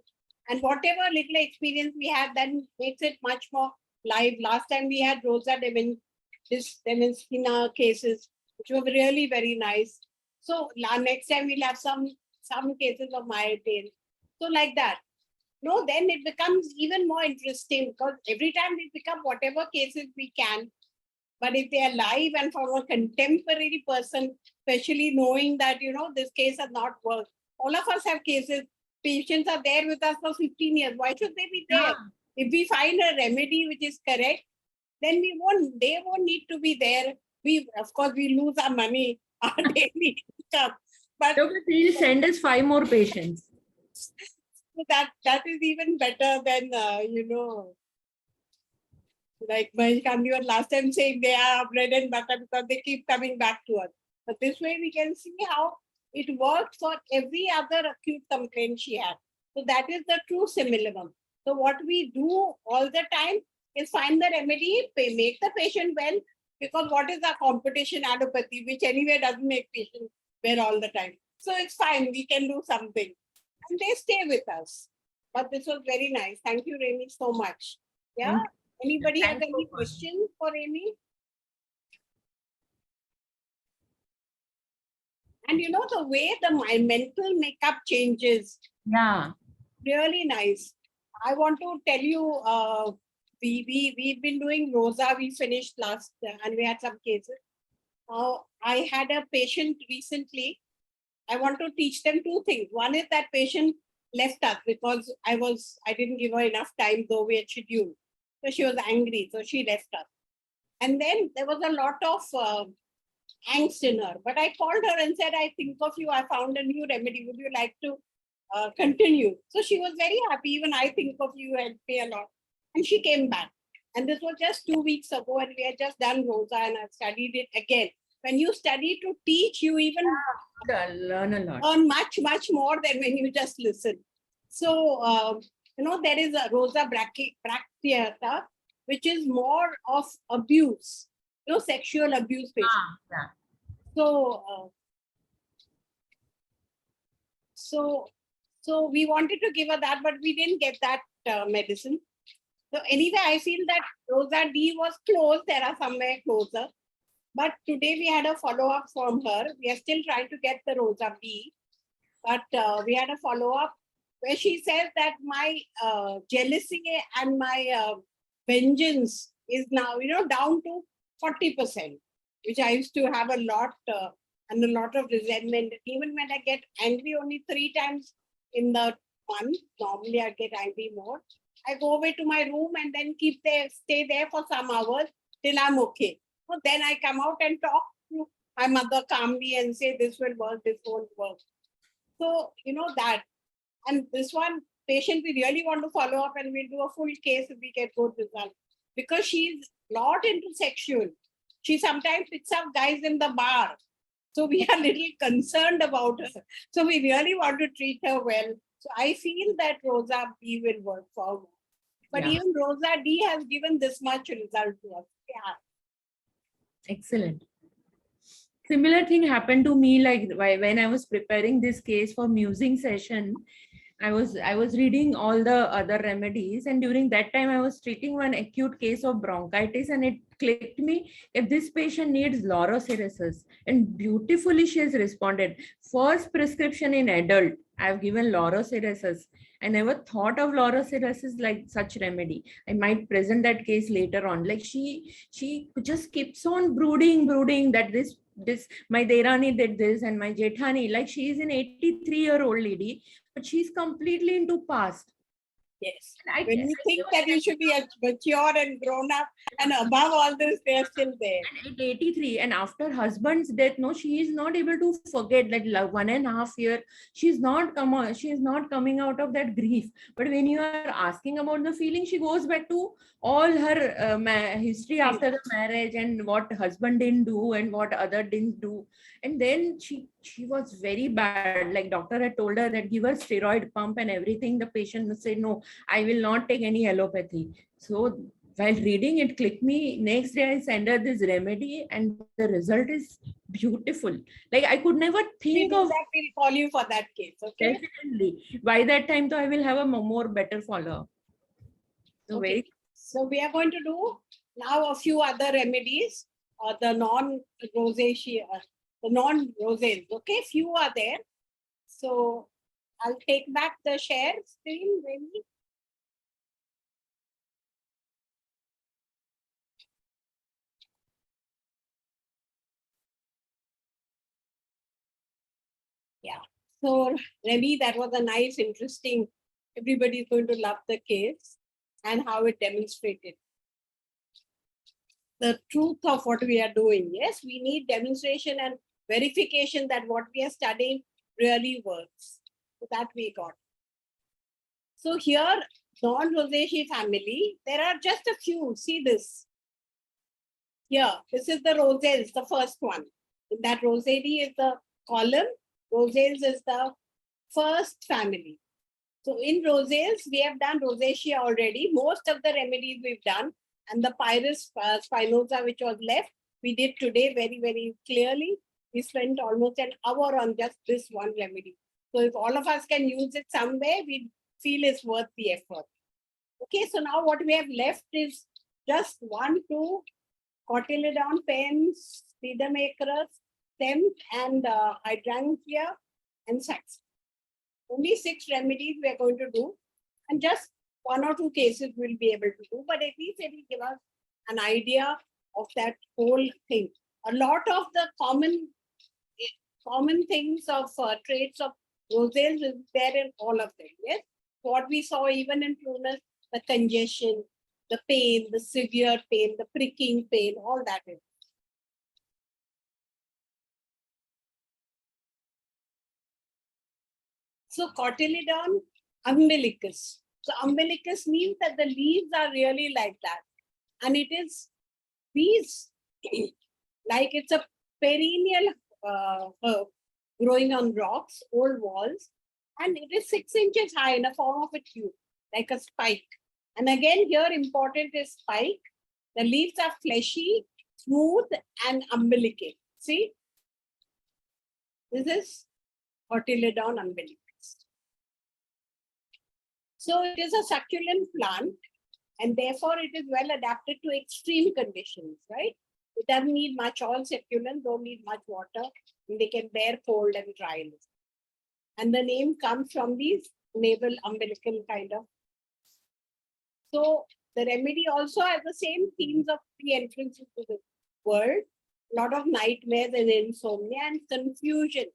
Speaker 1: And whatever little experience we have, then makes it much more live. Last time we had Rosa Demenskina cases, which were really very nice. So next time we'll have some cases of myotane. So like that. No, then it becomes even more interesting because every time we pick up whatever cases we can. But if they are live and from a contemporary person, especially knowing that, this case has not worked. All of us have cases. Patients are there with us for 15 years. Why should they be there?
Speaker 3: Yeah.
Speaker 1: If we find a remedy which is correct, then they won't need to be there. Of course, we lose our money, our daily income. But
Speaker 3: Please send us 5 more patients.
Speaker 1: That is even better than, like Mahesh was last time saying they are bread and butter because they keep coming back to us. But this way we can see how it works for every other acute complaint she had. So that is the true simillimum. So what we do all the time is find the remedy, make the patient well, because what is our competition? Allopathy, which anyway doesn't make patients well all the time. So it's fine, we can do something. And they stay with us. But this was very nice. Thank you, Remy, so much. Yeah. Anybody has any questions for Amy? And the way my mental makeup changes.
Speaker 3: Yeah.
Speaker 1: Really nice. I want to tell you, we've been doing Rosa. We finished last and we had some cases. I had a patient recently I want to teach them two things. One is that patient left us because I didn't give her enough time, though we had scheduled. So she was angry, so she left us. And then there was a lot of angst in her. But I called her and said, I think of you. I found a new remedy. Would you like to continue? So she was very happy. Even I think of you, helped me a lot. And she came back. And this was just 2 weeks ago, and we had just done Rosa, and I studied it again. When you study to teach, you even
Speaker 3: Learn a lot.
Speaker 1: learn much, much more than when you just listen. So, there is a Rosa bracteata, which is more of abuse, sexual abuse patient.
Speaker 3: Yeah.
Speaker 1: So we wanted to give her that, but we didn't get that medicine. So anyway, I feel that Rosa D was close. There are somewhere closer. But today we had a follow-up from her. We are still trying to get the Rosa B. But we had a follow-up where she says that my jealousy and my vengeance is now, down to 40%, which I used to have a lot and a lot of resentment. Even when I get angry only 3 times in the month, normally I get angry more. I go away to my room and then stay there for some hours till I'm okay. So then I come out and talk to my mother calmly and say, this will work, this won't work. So, that. And this one patient, we really want to follow up and we'll do a full case if we get good results. Because she's not into sexual. She sometimes picks up guys in the bar. So we are a little concerned about her. So we really want to treat her well. So I feel that Rosa B will work for her. But
Speaker 3: Yeah.
Speaker 1: even Rosa D has given this much result to us. Yeah.
Speaker 3: Excellent. Similar thing happened to me, like when I was preparing this case for musing session. I was reading all the other remedies, and during that time I was treating one acute case of bronchitis, and it clicked me if this patient needs laurocerasus, and beautifully she has responded. First prescription in adult, I've given laurocerasus. I never thought of laurocerasus like such remedy. I might present that case later on. Like she just keeps on brooding that this my Derani did this and my Jethani, like she is an 83-year-old lady, but she's completely into past.
Speaker 1: Yes.
Speaker 3: I
Speaker 1: When you think that you should be mature and grown up, and above all this, they're still there.
Speaker 3: And at 83, and after husband's death, no, she is not able to forget that 1.5 year. She's not coming out of that grief. But when you are asking about the feeling, she goes back to all her history after the marriage and what husband didn't do and what other didn't do. And then she was very bad. Like doctor had told her that give her steroid pump and everything. The patient said, no, I will not take any allopathy. So while reading it clicked me. Next day I send her this remedy and the result is beautiful. Like I could never think of
Speaker 1: that. We'll call you for that case. Okay.
Speaker 3: Definitely. By that time, though, I will have a more better follow. So
Speaker 1: Okay. So we are going to do now a few other remedies, the non-rosacea, the non-roses. Okay, few are there. So I'll take back the share screen, maybe. Yeah. So Remy, that was a nice, interesting. Everybody's going to love the case and how it demonstrated the truth of what we are doing. Yes, we need demonstration and verification that what we are studying really works. So that we got. So here, non-rosacea family, there are just a few. See this. Here, this is the roses, the first one. In that Rosidea is the column. Roses is the first family. So in roses, we have done rosacea already. Most of the remedies we've done. And the Pyrus spinosa, which was left, we did today very, very clearly. We spent almost an hour on just this one remedy. So if all of us can use it somewhere, we feel it's worth the effort. Okay, so now what we have left is just 1, 2, cotyledon, pens, Speedomacerus, stem, and hydrangea, and sax. Only 6 remedies we are going to do, and just 1 or 2 cases we'll be able to do, but at least it will give us an idea of that whole thing. A lot of the common common things of traits of Rosa's is there in all of them. Yes, what we saw even in prunus, the congestion, the pain, the severe pain, the pricking pain, all that is. So cotyledon, umbilicus. So umbilicus means that the leaves are really like that. And it is these, like it's a perennial herb growing on rocks, old walls, and it is 6 inches high in the form of a tube, like a spike. And again, here important is spike. The leaves are fleshy, smooth, and umbilical. See, this is cotyledon umbilicus. So it is a succulent plant, and therefore it is well adapted to extreme conditions, right? It doesn't need much, all succulents don't need much water, and they can bear cold and dryness. And the name comes from these navel umbilical kind of. So the remedy also has the same themes of the entrance into the world, a lot of nightmares and insomnia and confusion.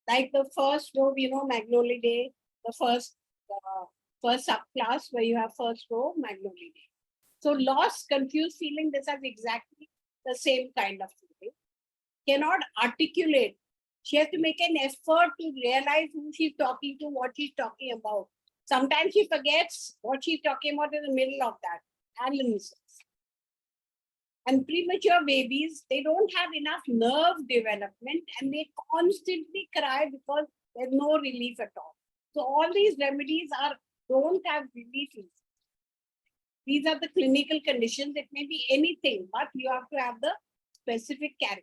Speaker 1: Like the first row, Magnolidae, the first subclass where you have first row, Magnolidae. So lost, confused feeling, this has exactly the same kind of feeling. Cannot articulate. She has to make an effort to realize who she's talking to, what she's talking about. Sometimes she forgets what she's talking about in the middle of that. Analysis. And premature babies, they don't have enough nerve development and they constantly cry because there's no relief at all. So all these remedies don't have relief. These are the clinical conditions. It may be anything, but you have to have the specific character.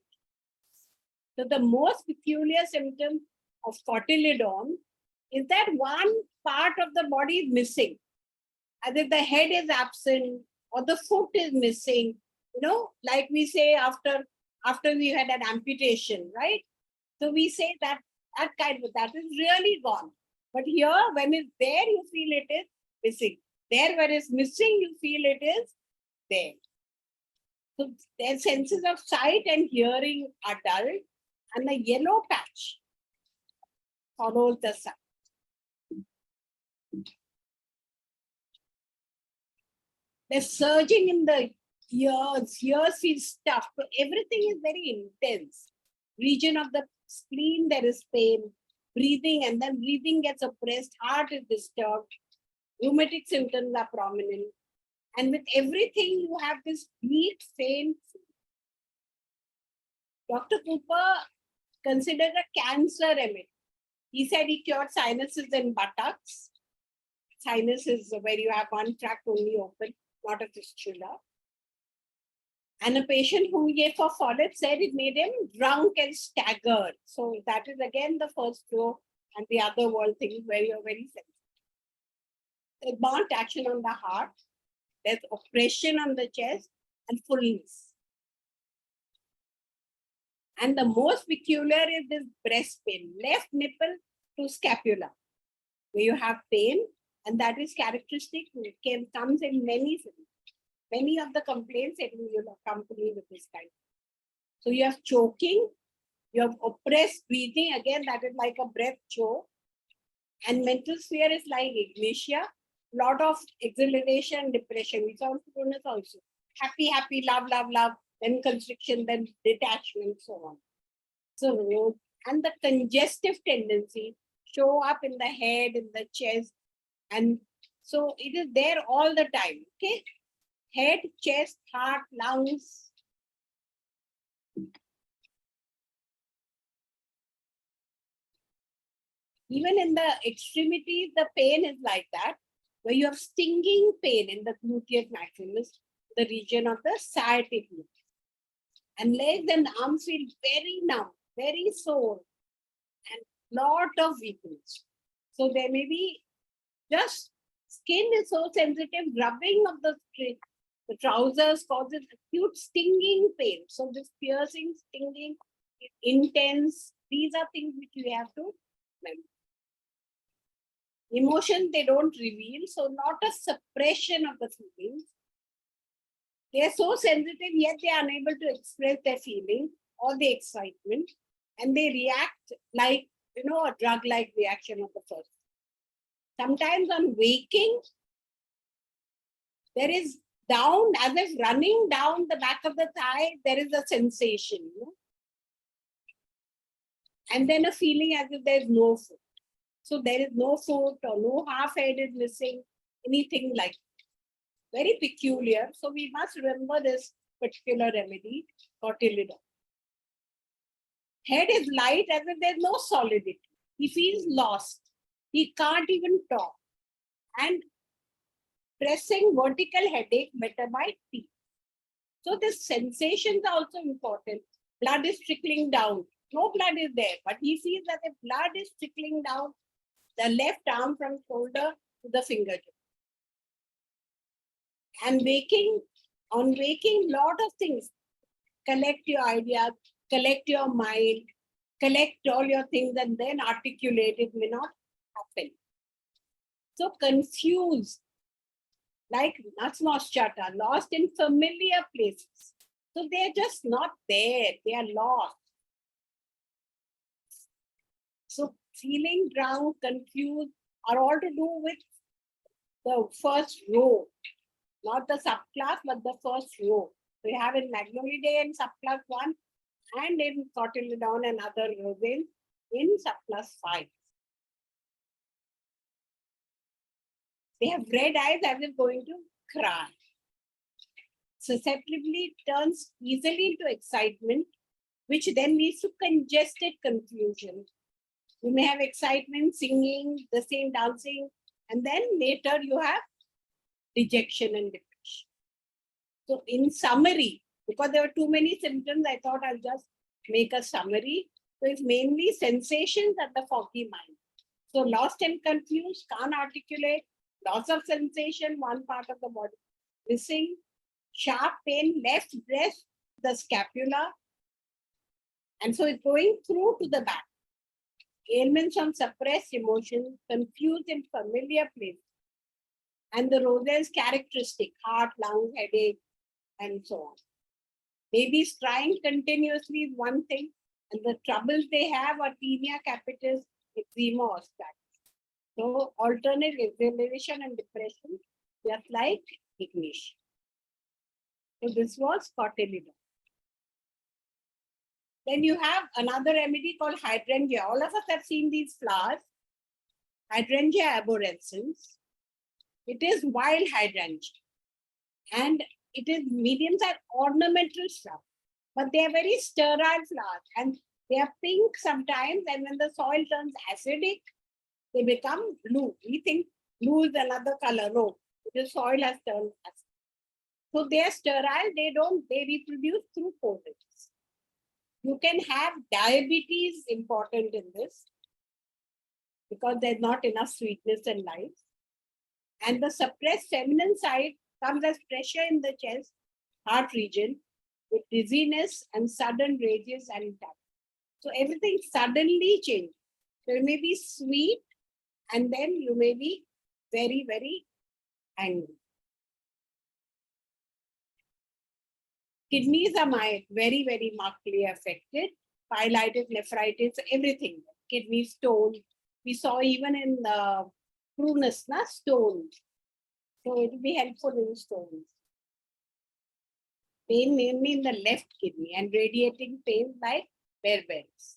Speaker 1: So the most peculiar symptom of cotyledon is that one part of the body is missing. Either the head is absent or the foot is missing. Like we say after we had an amputation, right? So we say that is really gone. But here, when it's there, you feel it is missing. There, where it's missing, you feel it is there. So their senses of sight and hearing are dull, and the yellow patch follows the sun. There's surging in the ears feel stuffed. So everything is very intense. Region of the spleen, there is pain. Breathing, and then breathing gets oppressed, heart is disturbed, rheumatic symptoms are prominent, and with everything you have this weak, faint. Dr. Cooper considered a cancer remedy. He said he cured sinuses and buttocks. Sinus is where you have one tract only open, not a fistula. And a patient whom he gave for folic said it made him drunk and staggered. So that is again the first row and the other world thing where you're very sensitive. There's marked action on the heart. There's oppression on the chest and fullness. And the most peculiar is this breast pain, left nipple to scapula, where you have pain, and that is characteristic. It comes in many of the complaints that will accompany with this kind. So you have choking, you have oppressed breathing, again that is like a breath choke, and mental sphere is like ignitia, lot of exhilaration, depression. We saw prunus also. Happy, love, then constriction, then detachment, so on. So, and the congestive tendency show up in the head, in the chest, and so it is there all the time, okay? Head, chest, heart, lungs. Even in the extremities, the pain is like that, where you have stinging pain in the gluteus maximus, the region of the sciatic nerve. And legs and arms feel very numb, very sore, and lot of weakness. So there may be just skin is so sensitive, rubbing of the trousers causes acute stinging pain. So this piercing, stinging, intense, these are things which we have to remember. Emotions, they don't reveal, so not a suppression of the feelings. They are so sensitive, yet they are unable to express their feeling or the excitement. and they react like, a drug-like reaction of the first. Sometimes on waking, there is down, as if running down the back of the thigh, there is a sensation. And then a feeling as if there is no foot. So there is no foot or no half head is missing, anything like that. Very peculiar. So we must remember this particular remedy, cotyledon. Head is light as if there's no solidity. He feels lost. He can't even talk. And pressing vertical headache better by teeth. So the sensations are also important. Blood is trickling down. No blood is there, but he feels that the blood is trickling down the left arm from shoulder to the fingertip. And on waking, lot of things. Collect your ideas, collect your mind, collect all your things and then articulate. It may not happen. So confused, like Nasnoschata, lost in familiar places. So they're just not there. They are lost. So feeling drowned, confused are all to do with the first row, not the subclass, but the first row. We have in Magnolidae in subclass 1 and in Cotyledon and other rosales in subclass 5. They have red eyes as if going to cry. Susceptibility turns easily into excitement, which then leads to congested confusion. You may have excitement, singing, the same dancing, and then later you have dejection and depression. So in summary, because there were too many symptoms, I thought I'll just make a summary. So it's mainly sensations at the foggy mind. So lost and confused, can't articulate, loss of sensation, one part of the body missing, sharp pain, left breast, the scapula, and so it's going through to the back. Ailments from suppressed emotions, confused in familiar places, and the rosales characteristic, heart, lung, headache, and so on. Babies crying continuously is one thing, and the troubles they have are tinea capitis, eczema, or status. So alternate exhilaration and depression, just like ignition. So this was cotyledon. Then you have another remedy called hydrangea. All of us have seen these flowers. Hydrangea arborescens. It is wild hydrangea. And it is medium-sized ornamental shrub. But they are very sterile flowers. And they are pink sometimes. And when the soil turns acidic, they become blue. We think blue is another color. No, the soil has turned acidic. So they are sterile. They reproduce through foliage. You can have diabetes important in this because there's not enough sweetness in life. And the suppressed feminine side comes as pressure in the chest, heart region with dizziness and sudden rages and attacks. So everything suddenly changes. So it may be sweet and then you may be very, very angry. Kidneys are very, very markedly affected. Pyelitis, nephritis, everything. Kidney stone. We saw even in the prunus, stones. So it will be helpful in stones. Pain mainly in the left kidney and radiating pain like berberis.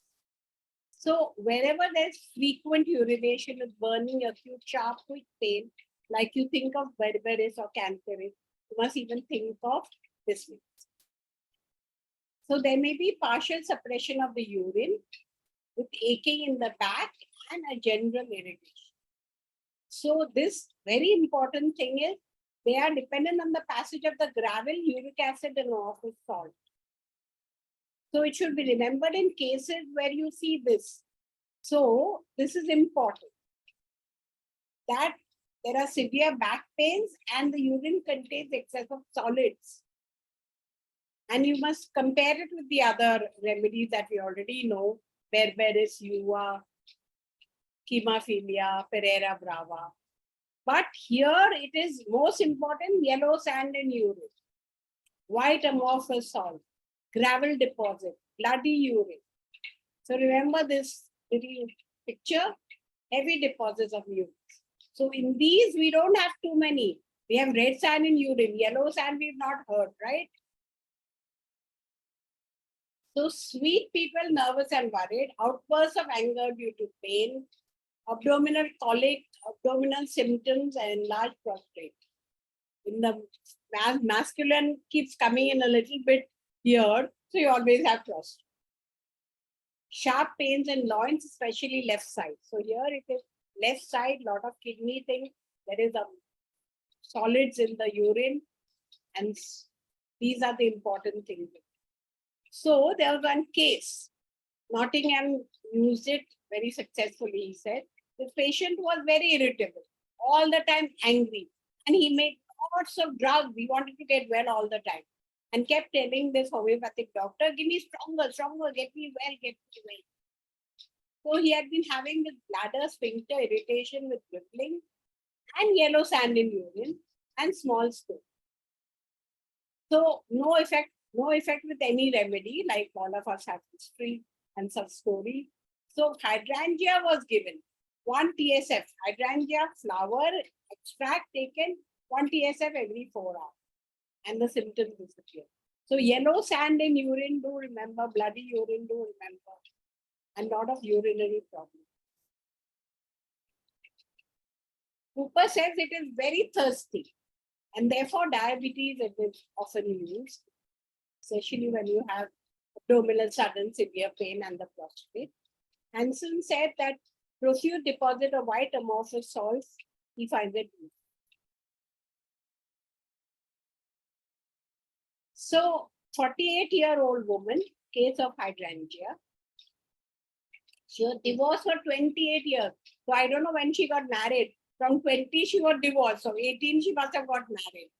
Speaker 1: So wherever there's frequent urination with burning, acute, sharp, quick pain, like you think of berberis or cancerous, you must even think of this one. So there may be partial suppression of the urine with aching in the back and a general irritation. So this very important thing is they are dependent on the passage of the gravel, uric acid and amorphous salt. So it should be remembered in cases where you see this. So this is important that there are severe back pains and the urine contains excess of solids. And you must compare it with the other remedies that we already know, berberis, uva, hemophilia, Pereira brava. But here it is most important, yellow sand and urine, white amorphous salt, gravel deposit, bloody urine. So remember this little picture, heavy deposits of mucus. So in these, we don't have too many. We have red sand in urine, yellow sand we've not heard, right? So sweet people, nervous and worried, outbursts of anger due to pain, abdominal colic, abdominal symptoms, and enlarged prostate. In the masculine keeps coming in a little bit here, so you always have prostate. Sharp pains in loins, especially left side. So here it is left side, lot of kidney thing. There is a solids in the urine, and these are the important things. So there was one case. Nottingham used it very successfully, he said. The patient was very irritable, all the time angry. And he made lots of drugs. He wanted to get well all the time. And kept telling this homeopathic doctor, give me stronger, get me well, get me well. So he had been having this bladder sphincter irritation with dribbling and yellow sand in urine and small stone. So no effect with any remedy, like all of us have history and some story. So hydrangea was given, 1 TSF, hydrangea flower extract taken, 1 TSF every 4 hours. And the symptoms disappear. So yellow sand in urine, do remember, bloody urine, do remember, and lot of urinary problems. Cooper says it is very thirsty, and therefore diabetes it is often used, especially when you have abdominal sudden severe pain and the prostate. Hansen said that profuse deposit of white amorphous salts, he finds it useful. So 48-year-old woman, case of hydrangea. She was divorced for 28 years. So I don't know when she got married. From 20, she got divorced. So 18, she must have got married.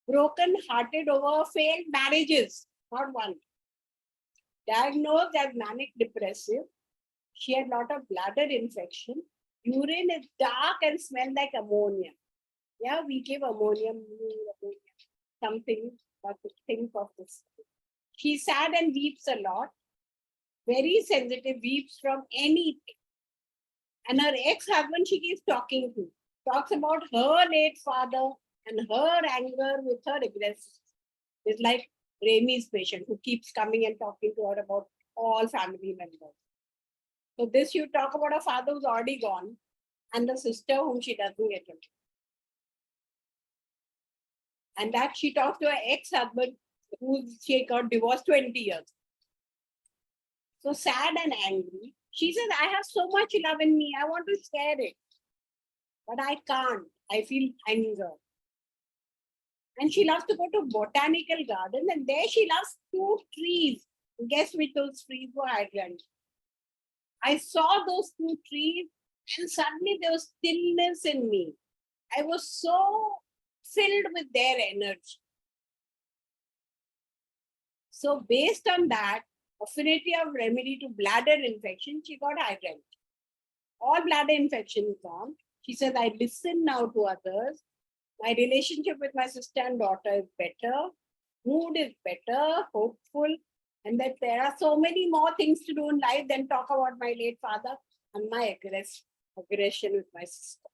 Speaker 1: Broken hearted over failed marriages, not one. Diagnosed as manic depressive. She had a lot of bladder infection. Urine is dark and smell like ammonia. Yeah, we give ammonium, something, but to think of this. She's sad and weeps a lot. Very sensitive, weeps from anything. And her ex-husband she keeps talking to. Talks about her late father and her anger with her aggressiveness. It's like Remy's patient who keeps coming and talking to her about all family members. So this you talk about a father who's already gone and the sister whom she doesn't get into. And that she talks to her ex-husband who she got divorced 20 years. So sad and angry. She says, I have so much love in me. I want to share it. But I can't. I feel anger. And she loves to go to botanical garden and there she loves 2 trees. Guess which those trees were hydrangea. I saw those 2 trees and suddenly there was stillness in me. I was so filled with their energy. So based on that, affinity of remedy to bladder infection, she got hydrangea. All bladder infection is gone. She says, I listen now to others. My relationship with my sister and daughter is better. Mood is better, hopeful. And that there are so many more things to do in life than talk about my late father and my aggression with my sister.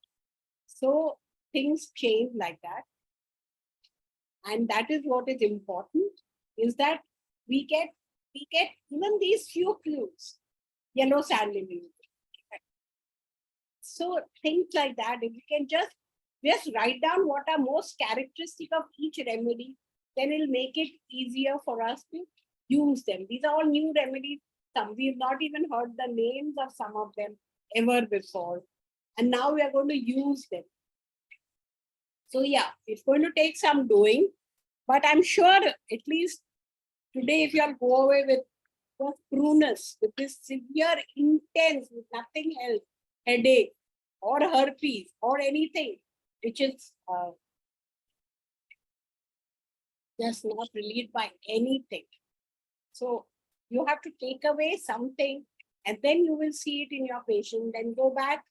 Speaker 1: So things change like that. And that is what is important, is that we get even these few clues, yellow sand in urine. So things like that, if we can just write down what are most characteristic of each remedy, then it'll make it easier for us to use them. These are all new remedies. Some we've not even heard the names of some of them ever before. And now we are going to use them. So yeah, it's going to take some doing, but I'm sure at least today, if you all go away with prunus, with this severe, intense, with nothing else, headache or herpes or anything, which is just not relieved by anything. So you have to take away something and then you will see it in your patient, then go back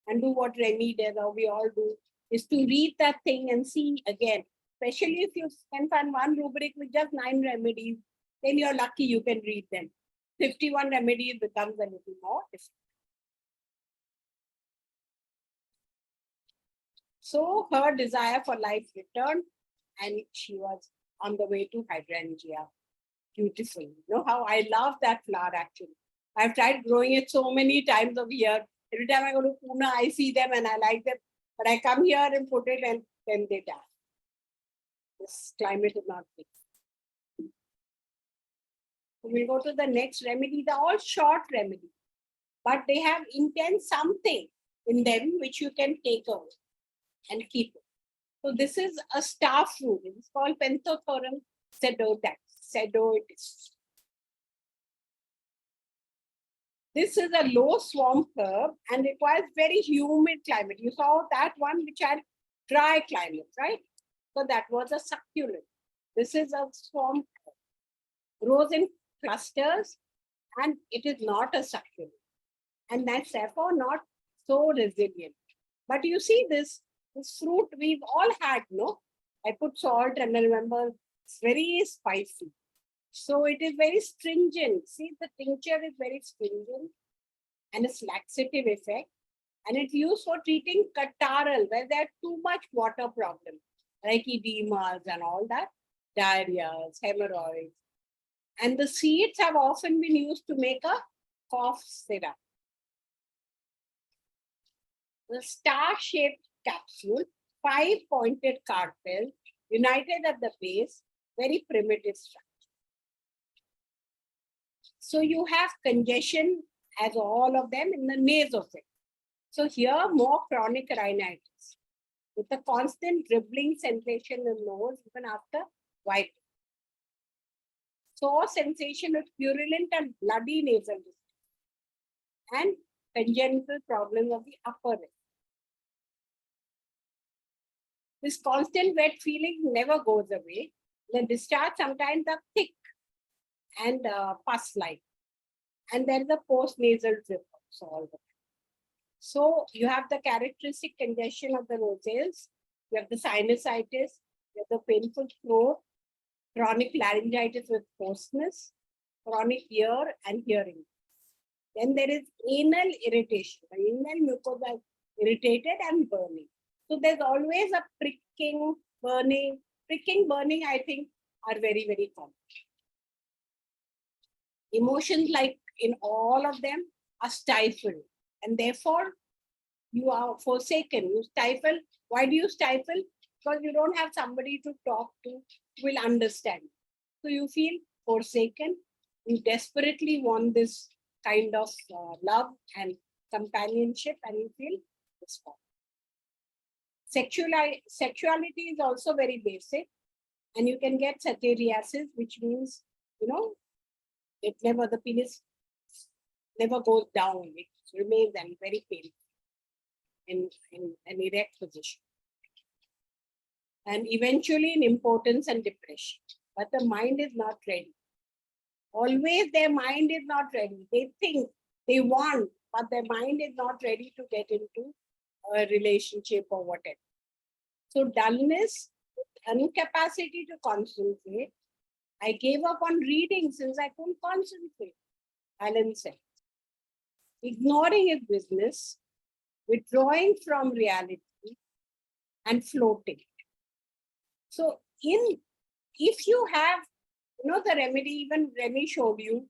Speaker 1: and do what Remy does or we all do, is to read that thing and see again. Especially if you can find one rubric with just 9 remedies, then you're lucky you can read them. 51 remedies becomes a little more difficult. So her desire for life returned and she was on the way to hydrangea. Beautiful. You know how I love that flower actually. I've tried growing it so many times of year. Every time I go to Pune, I see them and I like them. But I come here and put it and then they die. This climate is not good. We'll go to the next remedy. They're all short remedies, but they have intense something in them which you can take away and keep it. So this is a star fruit. It's called Penthothorum sedoides. This is a low swamp herb and requires very humid climate. You saw that one which had dry climate, right? So that was a succulent. This is a swamp herb. Grows in clusters and it is not a succulent. And that's therefore not so resilient. But you see this fruit we've all had, no? I put salt and I remember it's very spicy. So it is very stringent. See, the tincture is very stringent and it's laxative effect. And it's used for treating catarrhal, where there are too much water problem, like edemas and all that, diarrheas, hemorrhoids. And the seeds have often been used to make a cough syrup. The star-shaped capsule, 5 pointed carpel, united at the base, very primitive structure. So you have congestion as all of them in the nasophil. So here more chronic rhinitis with a constant dribbling sensation in the nose even after wiping. Sore sensation with purulent and bloody nasal discharge and congenital problems of the upper lip. This constant wet feeling never goes away. The discharge sometimes are thick and pus-like. And there is a post-nasal drip also all the time. So you have the characteristic congestion of the nostrils, you have the sinusitis, you have the painful throat, chronic laryngitis with hoarseness, chronic ear and hearing. Then there is anal irritation. The anal mucosa is irritated and burning. So there's always a pricking, burning. Pricking, burning, I think, are very, very common. Emotions, like in all of them, are stifled. And therefore, you are forsaken. You stifle. Why do you stifle? Because you don't have somebody to talk to who will understand. So you feel forsaken. You desperately want this kind of love and companionship, and you feel disappointed. Sexuality is also very basic, and you can get satyriasis, which means, you know, the penis never goes down. It remains and very painful in an erect position. And eventually in impotence and depression. But the mind is not ready. Always their mind is not ready. They think, they want, but their mind is not ready to get into a relationship or whatever. So dullness, incapacity to concentrate. I gave up on reading since I couldn't concentrate, Alan said. Ignoring his business, withdrawing from reality, and floating. So if you have, you know, the remedy, even Remy showed you,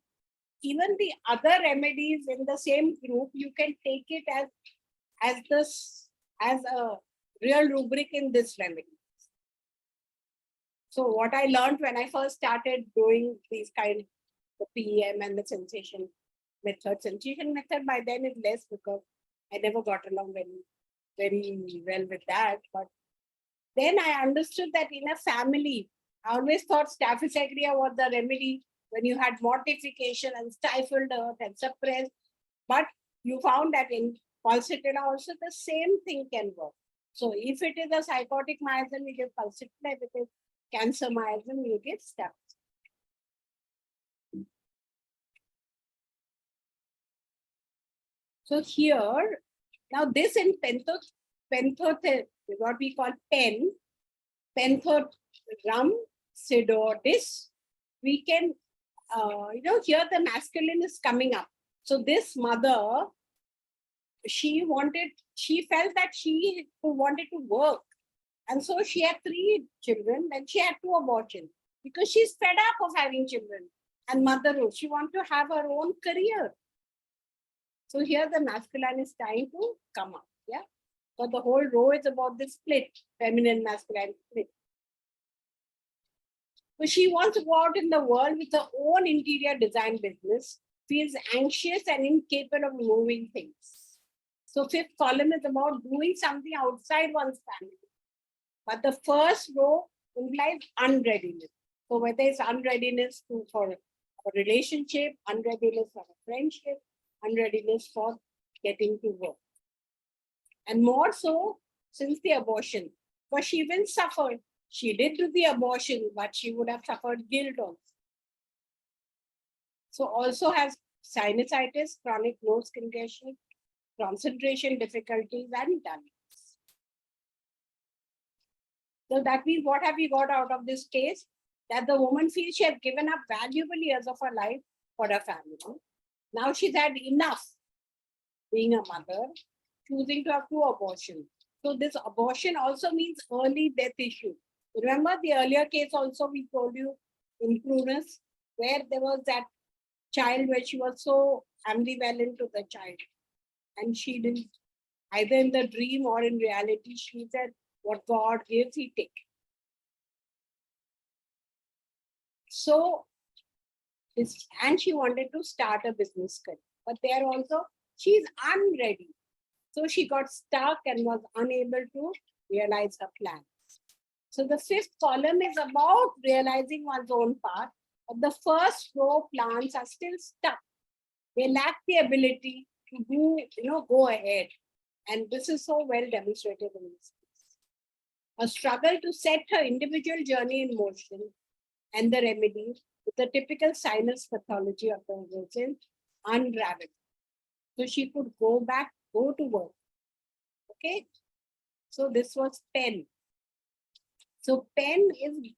Speaker 1: even the other remedies in the same group, you can take it as a real rubric in this remedy. So what I learned when I first started doing these kind, the PEM and the sensation method by then is less because I never got along very well with that. But then I understood that in a family, I always thought staphysagria was the remedy when you had mortification and stifled hurt and suppressed. But you found that in pulsatilla also the same thing can work. So if it is a psychotic miasm, you give pulsatilla. If it is cancer miasm, you give staphysagria. So here, now this in penthoth, what we call Penthorum sedoides, we can here the masculine is coming up. So this mother, she felt that she wanted to work. And so she had 3 children, then she had 2 abortions because she's fed up of having children and motherhood. She wants to have her own career. So here the masculine is trying to come up. Yeah. But the whole row is about this split, feminine, masculine split. So she wants to go out in the world with her own interior design business, feels anxious and incapable of moving things. So 5th column is about doing something outside one's family. But the first row implies unreadiness. So whether it's unreadiness for a relationship, unreadiness for a friendship, unreadiness for getting to work. And more so since the abortion, because she even suffered. She did do the abortion, but she would have suffered guilt also. So also has sinusitis, chronic nose congestion, concentration difficulties, and dullness. So that means what have we got out of this case? That the woman feels she has given up valuable years of her life for her family. Now she's had enough being a mother, choosing to have 2 abortions. So this abortion also means early death issue. Remember the earlier case also we told you in Prunus, where there was that child where she was so ambivalent to the child. And she didn't, either in the dream or in reality, she said, what God gives, he takes. So, and she wanted to start a business career. But there also, she's unready. So she got stuck and was unable to realize her plans. So the 5th column is about realizing one's own path. But the first row plants are still stuck. They lack the ability to do, go ahead. And this is so well demonstrated in this case. A struggle to set her individual journey in motion and the remedy with the typical sinus pathology of the virgin unraveled. So she could go to work. Okay. So this was pen. So pen is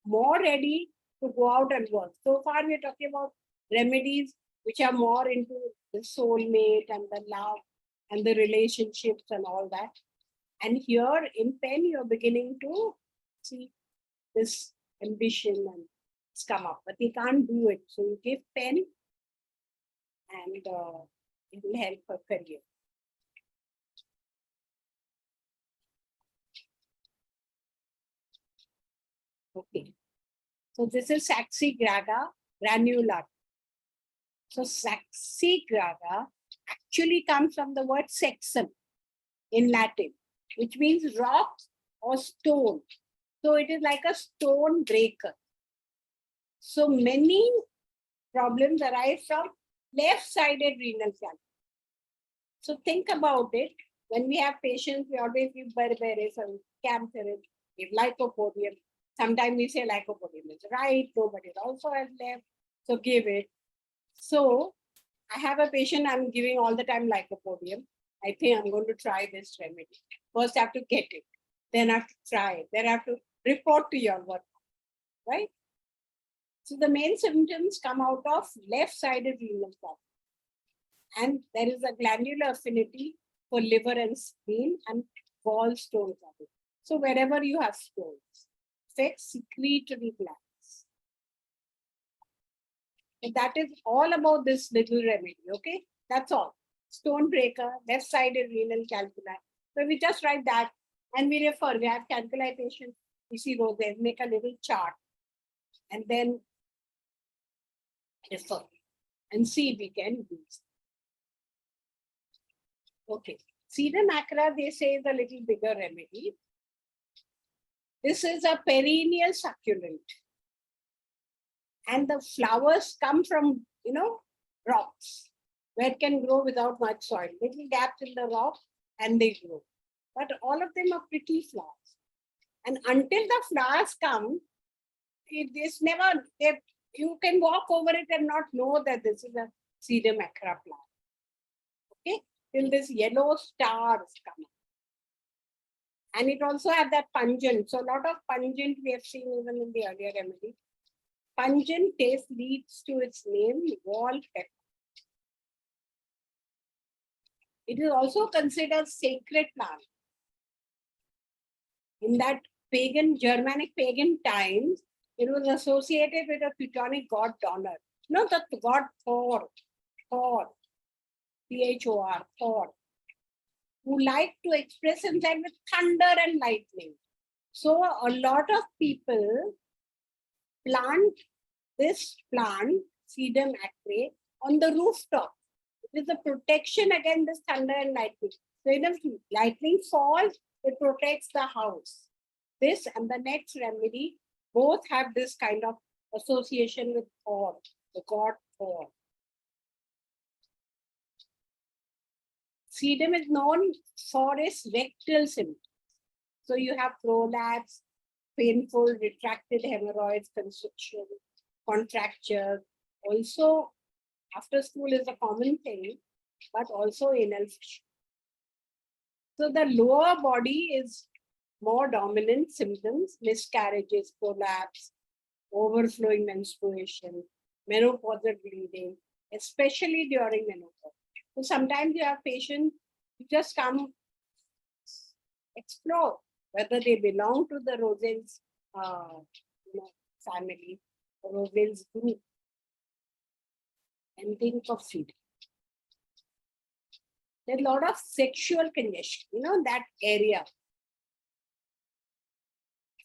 Speaker 1: more ready to go out and work. So far we're talking about remedies which are more into the soulmate and the love and the relationships and all that. And here in pen, you're beginning to see this ambition and it's come up, but they can't do it. So you give pen and it will help her career. Okay. So this is Saxigraga granulata. So Saxigraga actually comes from the word sexum in Latin, which means rock or stone. So it is like a stone breaker. So many problems arise from left-sided renal calcium. So think about it. When we have patients, we always give berberis and camphorine, give lycopodium. Sometimes we say lycopodium is right, nobody also has left, so give it. So I have a patient, I'm giving all the time lycopodium. I think I'm going to try this remedy. First I have to get it, then I have to try it, then I have to report to your work, right? So the main symptoms come out of left-sided renal calcium. And there is a glandular affinity for liver and spleen and gallstone trouble. So wherever you have stones, affects secretory glands. And that is all about this little remedy, okay? That's all. Stone breaker, left-sided renal calculi. So we just write that and we refer. We have calculi patients, we see those there, make a little chart and then refer and see if we can use. Okay. Cedar macra, they say, is a little bigger remedy. This is a perennial succulent. And the flowers come from, rocks where it can grow without much soil. Little gaps in the rock and they grow. But all of them are pretty flowers. And until the flowers come, you can walk over it and not know that this is a cedar macra plant. Okay, till this yellow stars come up. And it also has that pungent. So a lot of pungent we have seen even in the earlier remedy. pungent taste leads to its name, wall pepper. It is also considered sacred plant. In that Germanic pagan times, it was associated with a Teutonic god Donner. Not the god Thor, Thor, Thor, who liked to express himself with thunder and lightning. So a lot of people plant this plant, Sedum acre, on the rooftop. It is a protection against this thunder and lightning. So if lightning falls, it protects the house. This and the next remedy both have this kind of association with Thor, the god Thor. Sedum is known for its rectal symptoms. So you have prolapse, painful, retracted hemorrhoids, constriction, contracture. Also, after school is a common thing, but also anal fissure. So the lower body is more dominant symptoms, miscarriages, prolapse, overflowing menstruation, menopausal bleeding, especially during menopause. So sometimes you have patients who just come explore whether they belong to the Rosidea family, Rosidea group, and think of feeding. There's a lot of sexual congestion, that area.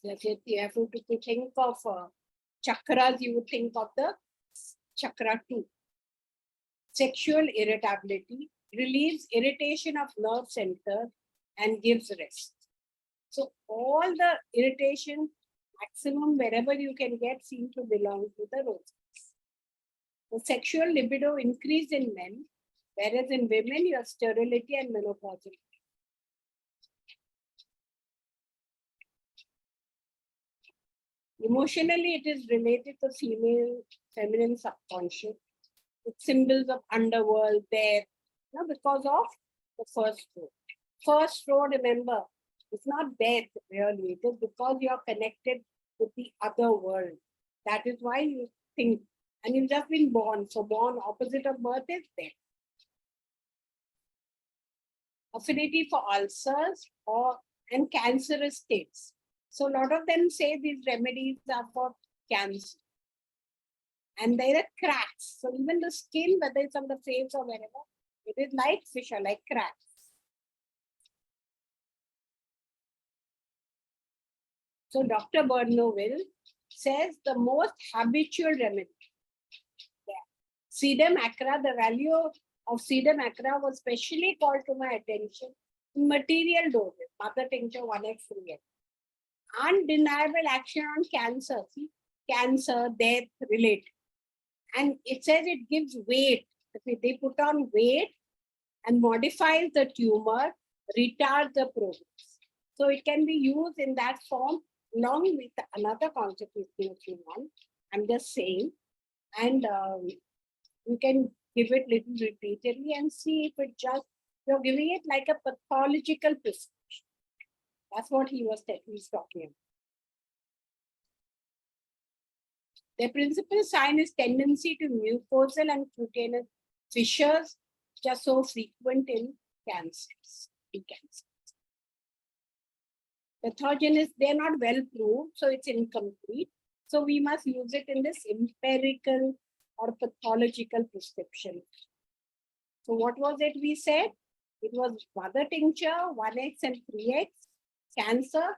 Speaker 1: If you have to think of chakras, you would think of the chakra 2. Sexual irritability relieves irritation of nerve center and gives rest. So all the irritation, maximum wherever you can get, seem to belong to the Rosidea. The sexual libido increase in men, whereas in women you have sterility and menopausal. Emotionally, it is related to feminine subconscious, with symbols of underworld, death, because of the first row. First row, remember, it's not death really, it is because you are connected with the other world. That is why you think, and you've just been born. So born opposite of birth is death. Affinity for ulcers and cancerous states. So a lot of them say these remedies are for cancer. And there are cracks. So even the skin, whether it's on the face or wherever, it is like fissure, like cracks. So Dr. Bernowil says the most habitual remedy. Sedum acra, the value of Sedum acra was specially called to my attention in material doses, mother tincture 1x, 3x. Undeniable action on cancer. See, cancer, death related. And it says it gives weight. They put on weight and modifies the tumor, retards the progress. So it can be used in that form along with another concept if you want. I'm just saying. And you can give it little repeatedly and see if it just, you're giving it like a pathological prescription. That's what he's talking about. The principal sign is tendency to mucosal and cutaneous fissures, which are so frequent in cancers. Pathogens, they're not well proved, so it's incomplete. So we must use it in this empirical or pathological prescription. So what was it we said? It was mother tincture, 1x and 3x, cancer.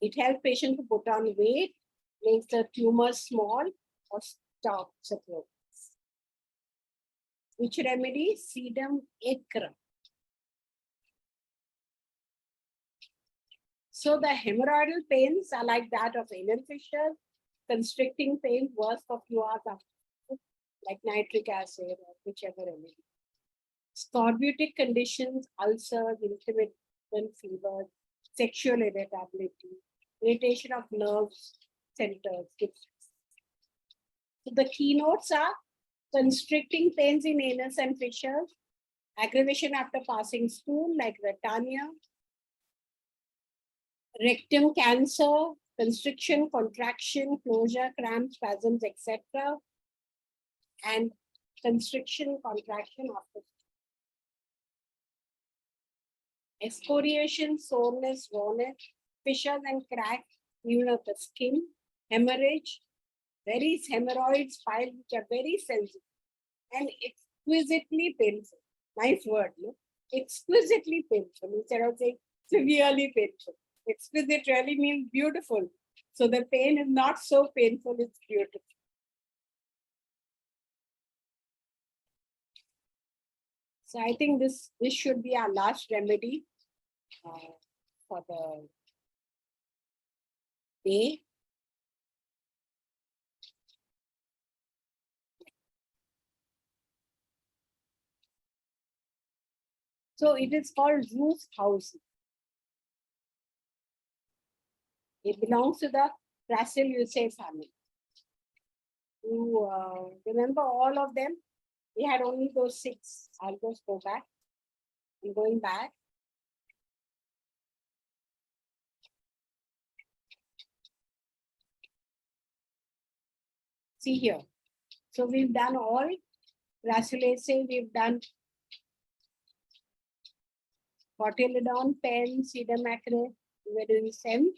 Speaker 1: It helps patients to put on weight, makes the tumor small or stops the progress. Which remedy? Sedum acra. So the hemorrhoidal pains are like that of anal fissure, constricting pain worse for few hours after, like nitric acid or whichever remedy. Scorbutic conditions, ulcers, intermittent fever, sexual irritability, irritation of nerves, centers. So the keynotes are constricting pains in anus and fissures, aggravation after passing stool like retania, rectum cancer, constriction, contraction, closure, cramps, spasms, etc. And constriction, contraction of the excoriation, soreness, rawness, fissures and cracks, even of the skin, hemorrhage, very hemorrhoids, piles which are very sensitive and exquisitely painful. Nice word, no? Exquisitely painful instead of saying severely painful. Exquisite really means beautiful. So the pain is not so painful, it's beautiful. So I think this should be our last remedy for the day. So it is called roof house. It belongs to the Brassiluaceae family. You remember all of them? We had only those 6. I'll just go back. I'm going back. See here. So we've done all Brassiluaceae, we've done Cotyledon, Pen, Sedum acre, we're doing SEM.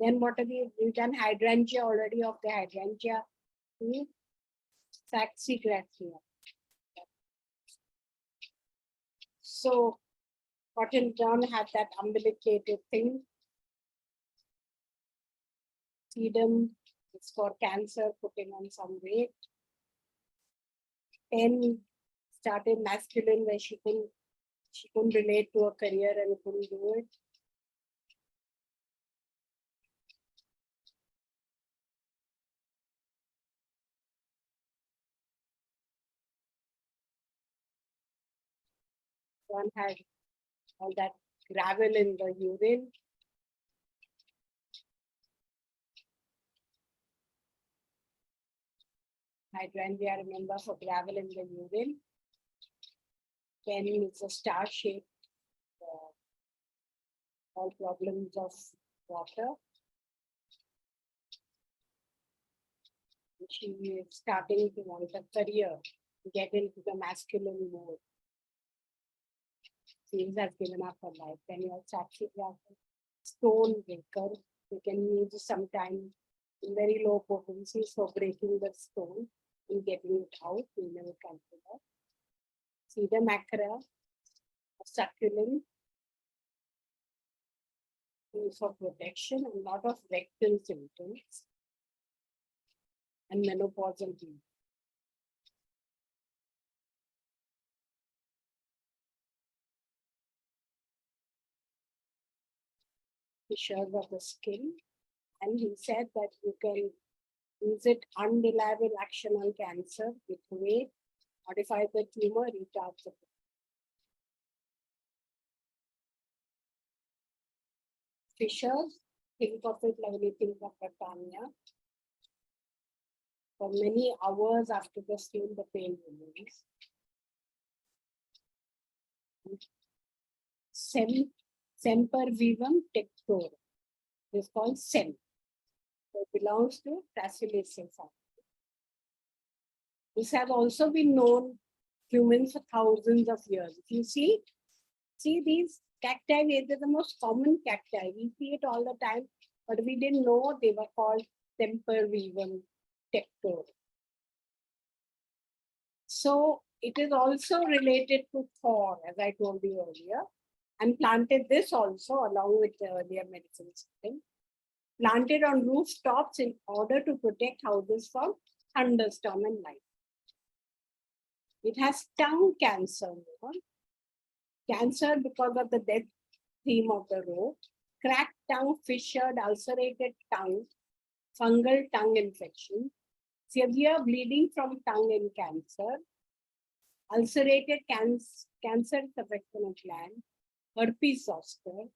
Speaker 1: Then what have we've done hydrangea already of the hydrangea. Saxigraphia. So Cotyledon had that umbilicated thing. Sedum is for cancer, putting on some weight. Pen started masculine where she couldn't relate to a career and couldn't do it. One had all that gravel in the urine. Hydrangea, remember, for gravel in the urine. Pen is a star shape. All problems of water. She is starting to want a career, get into the masculine mode. Seems has given up her life. Then you have Saxigraphia, stone breaker. You can use it sometimes in very low potencies for breaking the stone and getting it out. We never consider. Sedum acra, succulent, use for protection, and lot of rectal symptoms and menopausal heat. Fissures of the skin, and he said that you can use it undeniable action on cancer with weight, modify the tumor, retards the fissures. Think of it like anything of Catania. For many hours after the skin, the pain remains. Semper vivum tector. This is called SEM. So it belongs to Brassiluaceae family. This has also been known humans for thousands of years. If you see these cacti, they're the most common cacti. We see it all the time, but we didn't know they were called Semper vivum tector. So it is also related to Thor, as I told you earlier, and planted this also along with the earlier medicine system. Planted on rooftops in order to protect houses from thunderstorm and light. It has tongue cancer. Cancer because of the death theme of the row. Cracked tongue, fissured, ulcerated tongue, fungal tongue infection, severe bleeding from tongue in cancer, ulcerated cancer affection of gland, herpes zoster,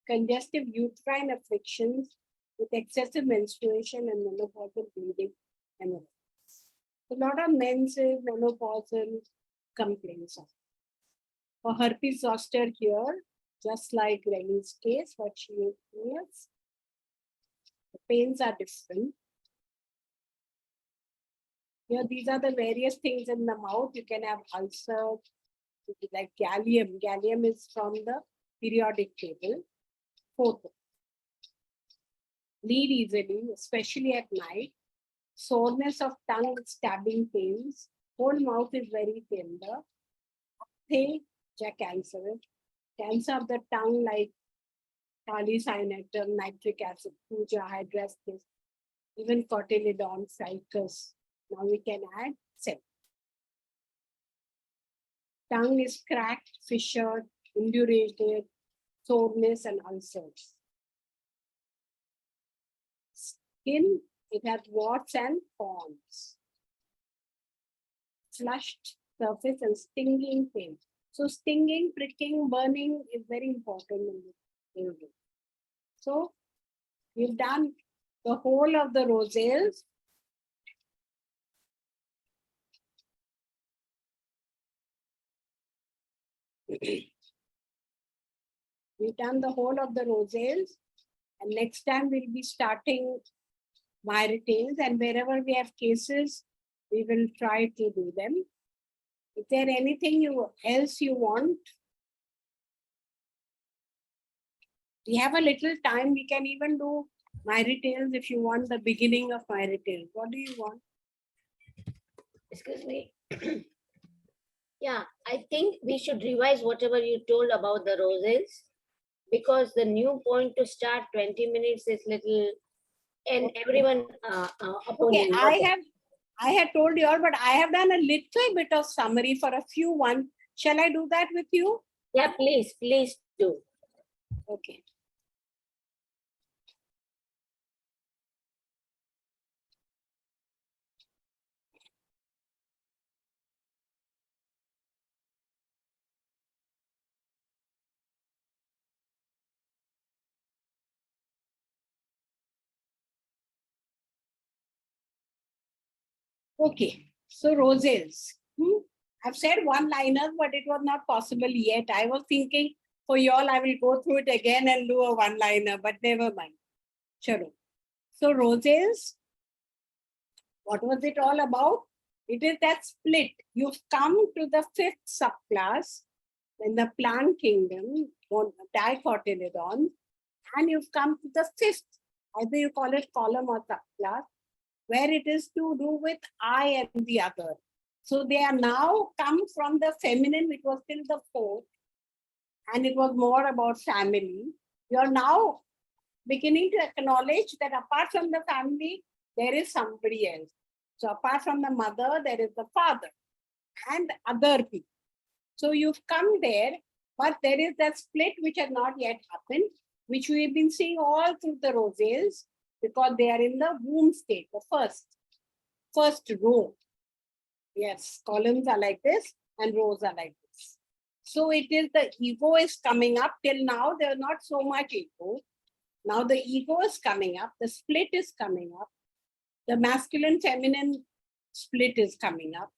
Speaker 1: congestive uterine afflictions with excessive menstruation and menopausal bleeding hemorrhoids. A lot of menses, menopausal complaints. For herpes zoster here, just like Remy's case, what she is, pains are different. Here, these are the various things in the mouth. You can have ulcer, like gallium. Gallium is from the periodic table. Fourth, bleed easily, especially at night. Soreness of tongue with stabbing pains. Whole mouth is very tender. Think, cancer. Cancer of the tongue like talisynectar, nitric acid, puja, hydrastis, even cotyledon, ficus. Now we can add 7. Tongue is cracked, fissured, indurated, soreness and ulcers. Skin, it has warts and corns. Flushed surface and stinging pain. So stinging, pricking, burning is very important in this area. So we've done the whole of the rosales. We've done the whole of the rosales, and next time we'll be starting myritales, and wherever we have cases, we will try to do them. Is there anything else you want? We have a little time. We can even do myritales if you want the beginning of myritales. What do you want?
Speaker 2: Excuse me. Yeah, I think we should revise whatever you told about the roses, because the new point to start 20 minutes is little, and everyone
Speaker 1: Okay,
Speaker 2: opposing.
Speaker 1: I had told you all, but I have done a little bit of summary for a few ones. Shall I do that with you?
Speaker 2: Yeah, please do.
Speaker 1: Okay. Okay, so roses. I've said one-liners, but it was not possible yet. I was thinking for you all, I will go through it again and do a one-liner, but never mind. Chalo. So roses, what was it all about? It is that split. You've come to the 5th subclass in the plant kingdom, dicotyledons, and you've come to the 5th, either you call it column or subclass, where it is to do with I and the other. So they are now come from the feminine, which was still the 4th, and it was more about family. You're now beginning to acknowledge that apart from the family, there is somebody else. So apart from the mother, there is the father and other people. So you've come there, but there is that split which has not yet happened, which we've been seeing all through the rosales, because they are in the womb state, the first row. Yes, columns are like this and rows are like this. So it is the ego is coming up. Till now, there is not so much ego. Now the ego is coming up. The split is coming up. The masculine feminine split is coming up.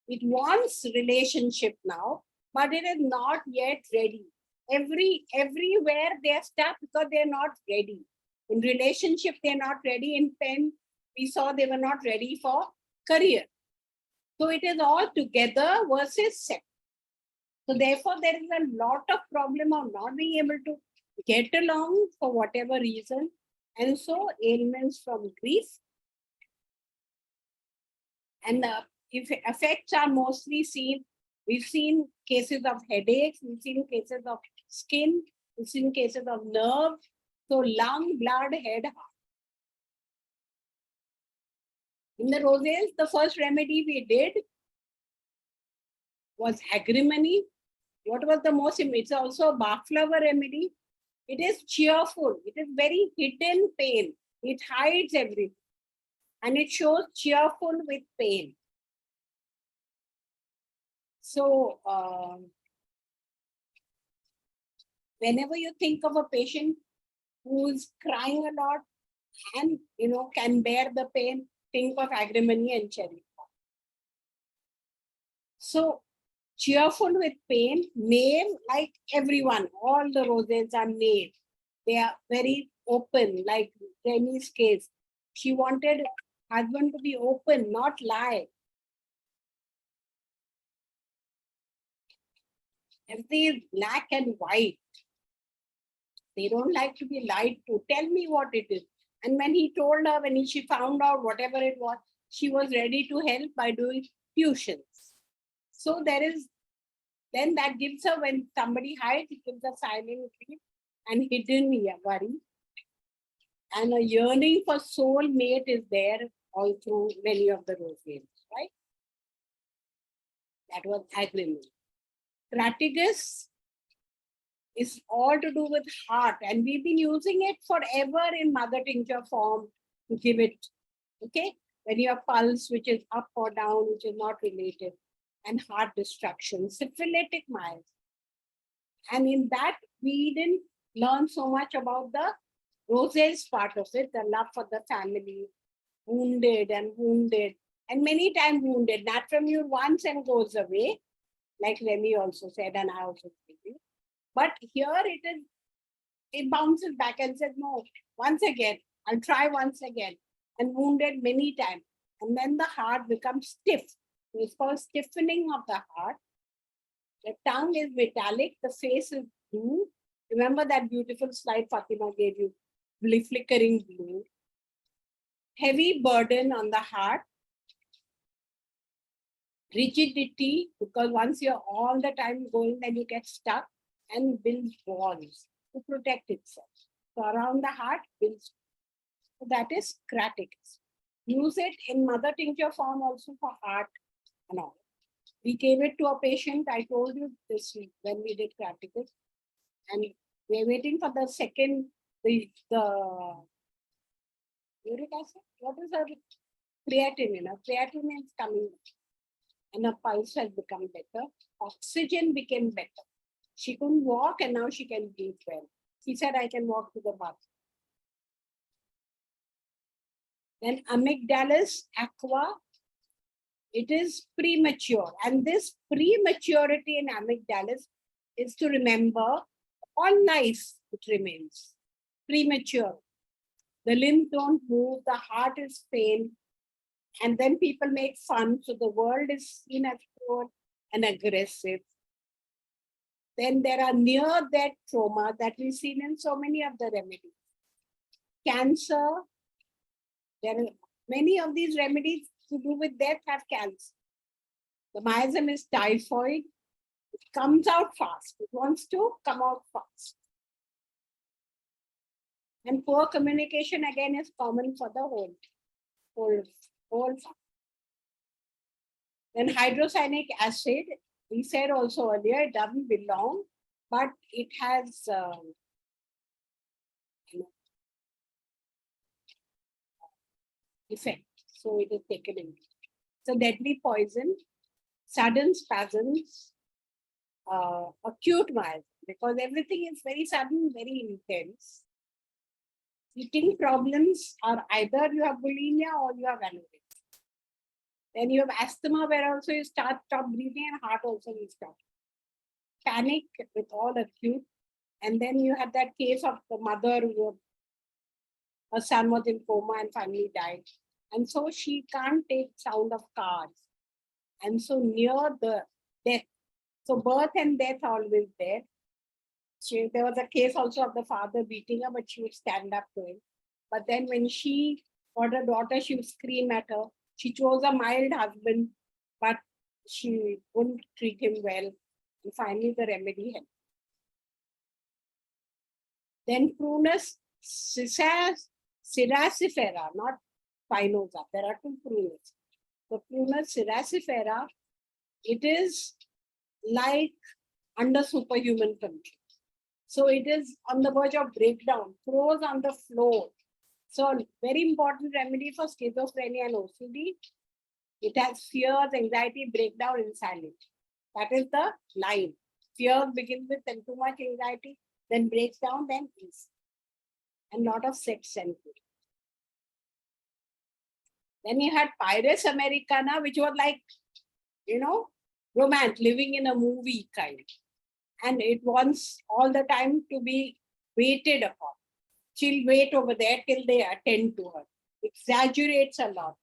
Speaker 1: It wants relationship now, but it is not yet ready. Everywhere they are stuck because they are not ready. In relationship, they are not ready. In pen, we saw they were not ready for career. So it is all together versus sex. So therefore, there is a lot of problem of not being able to get along for whatever reason. And so ailments from grief. And the effects are mostly seen. We've seen cases of headaches. We've seen cases of skin. We've seen cases of nerve. So lung, blood, head, heart. In the rosales, the first remedy we did was agrimony. What was the most? It's also a bark flower remedy. It is cheerful. It is very hidden pain. It hides everything. And it shows cheerful with pain. So, whenever you think of a patient who is crying a lot and, can bear the pain, think of agrimony and cherry. So, cheerful with pain, nave, like everyone, all the roses are nave. They are very open, like Reni's case. She wanted husband to be open, not lie. Everything is black and white. They don't like to be lied to. Tell me what it is. And when he told her, she found out whatever it was, she was ready to help by doing tuitions. So then that gives her, when somebody hides, it gives a silent grief and hidden worry. And a yearning for soul mate is there all through many of the roses, right? That was agreement. Crataegus is all to do with heart, and we've been using it forever in mother tincture form to give it, okay? When you have pulse, which is up or down, which is not related, and heart destruction, syphilitic miles. And in that, we didn't learn so much about the roses part of it, the love for the family, wounded, and many times wounded, not from you once and goes away, like Remy also said, and I also said. But here it bounces back and says, no, once again, I'll try once again, and wounded many times. And then the heart becomes stiff. It's called stiffening of the heart. The tongue is metallic, the face is blue. Remember that beautiful slide Fatima gave you, flickering blue. Heavy burden on the heart. Rigidity, because once you're all the time going, then you get stuck, and builds walls to protect itself. So around the heart builds. So that is Crataegus. Use it in mother tincture form also for heart and all. We gave it to a patient, I told you this week when we did Crataegus, and we're waiting for the second, the uric acid. What is her creatinine? Her creatinine is coming, and her pulse has become better. Oxygen became better. She couldn't walk, and now she can breathe well. She said, I can walk to the bathroom. Then amygdalus aqua, it is premature. And this prematurity in amygdalus is to remember all life, it remains premature. The limbs don't move, the heart is faint, and then people make fun. So the world is seen as cruel and aggressive. Then there are near-death trauma that we've seen in so many of the remedies. Cancer, there are many of these remedies to do with death have cancer. The miasm is typhoid. It comes out fast. It wants to come out fast. And poor communication again is common for the whole family. Then hydrocyanic acid, we said also earlier, it doesn't belong, but it has effect. So it is taken in. So deadly poison, sudden spasms, acute miasm, because everything is very sudden, very intense. Eating problems are either you have bulimia or you have anorexia. Then you have asthma, where also you stop breathing, and heart also will stop. Panic with all acute. And then you had that case of the mother who her son was in coma and finally died. And so she can't take sound of cars. And so near the death. So birth and death always there. There was a case also of the father beating her, but she would stand up to him. But then when she got her daughter, she would scream at her. She chose a mild husband, but she wouldn't treat him well. And finally, the remedy helped. Then prunus ceracifera, not spinosa. There are two prunus. The prunus ceracifera, it is like under superhuman control. So it is on the verge of breakdown, throws on the floor. So very important remedy for schizophrenia and OCD. It has fears, anxiety, breakdown, insanity. That is the line. Fear begins with then too much anxiety, then breaks down, then peace. And lot of sex and food. Then you had Pyrus Americana, which was like, romance, living in a movie kind. And it wants all the time to be waited upon. she'll wait over there till they attend to her. Exaggerates a lot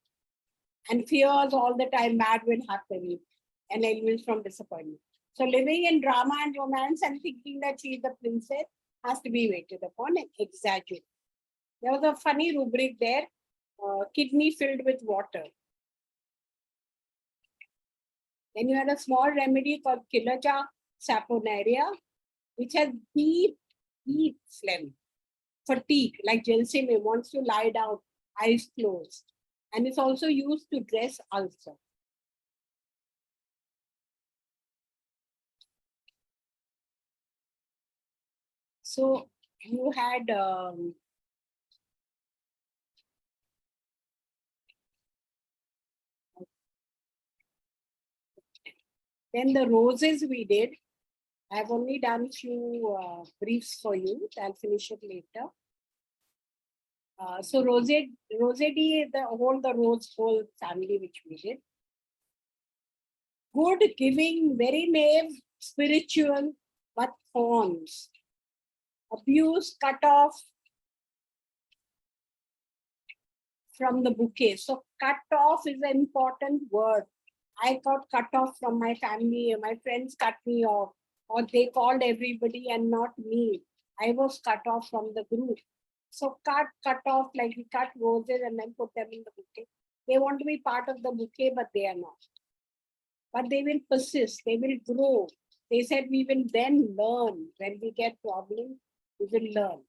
Speaker 1: and fears all the time bad will happen and elements from disappointment. So living in drama and romance and thinking that she is the princess has to be waited upon and exaggerate. There was a funny rubric there, kidney filled with water. Then you had a small remedy called Kilaja saponaria, which has deep phlegm, fatigue, like Gelsime wants to lie down, eyes closed. And it's also used to dress ulcer. So you had then the roses we did. I've only done few briefs for you. I'll finish it later. So Rosidea is the whole family which we did. Good, giving, very naive, spiritual, but thorns. Abuse, cut off from the bouquet. So cut off is an important word. I got cut off from my family. My friends cut me off, or they called everybody and not me. I was cut off from the group. So cut off, like we cut roses and then put them in the bouquet. They want to be part of the bouquet, but they are not. But they will persist, they will grow. They said we will then learn. When we get problems, we will learn.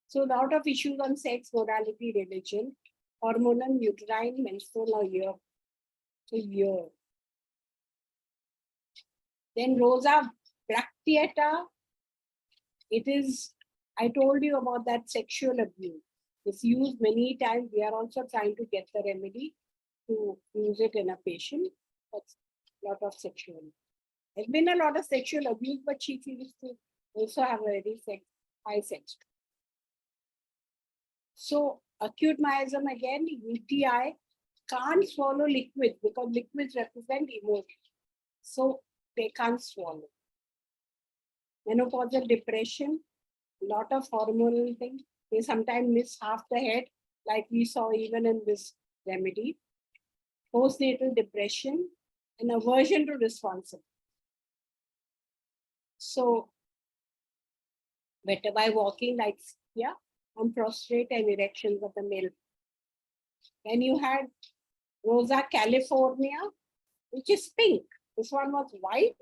Speaker 1: So a lot of issues on sex, morality, religion, hormonal, uterine, menstrual, or year. Then Rosa bracteata, it is, I told you about that sexual abuse. It's used many times. We are also trying to get the remedy to use it in a patient. That's a lot of sexual. There's been a lot of sexual abuse, but she seems to also have a very high sex. So acute miasm again, UTI, can't swallow liquid because liquids represent emotion. So they can't swallow. Menopausal depression, lot of hormonal things. They sometimes miss half the head, like we saw even in this remedy. Postnatal depression and aversion to responsibility. So better by walking, like on prostrate and erections of the male. Then you had Rosa California, which is pink. This one was white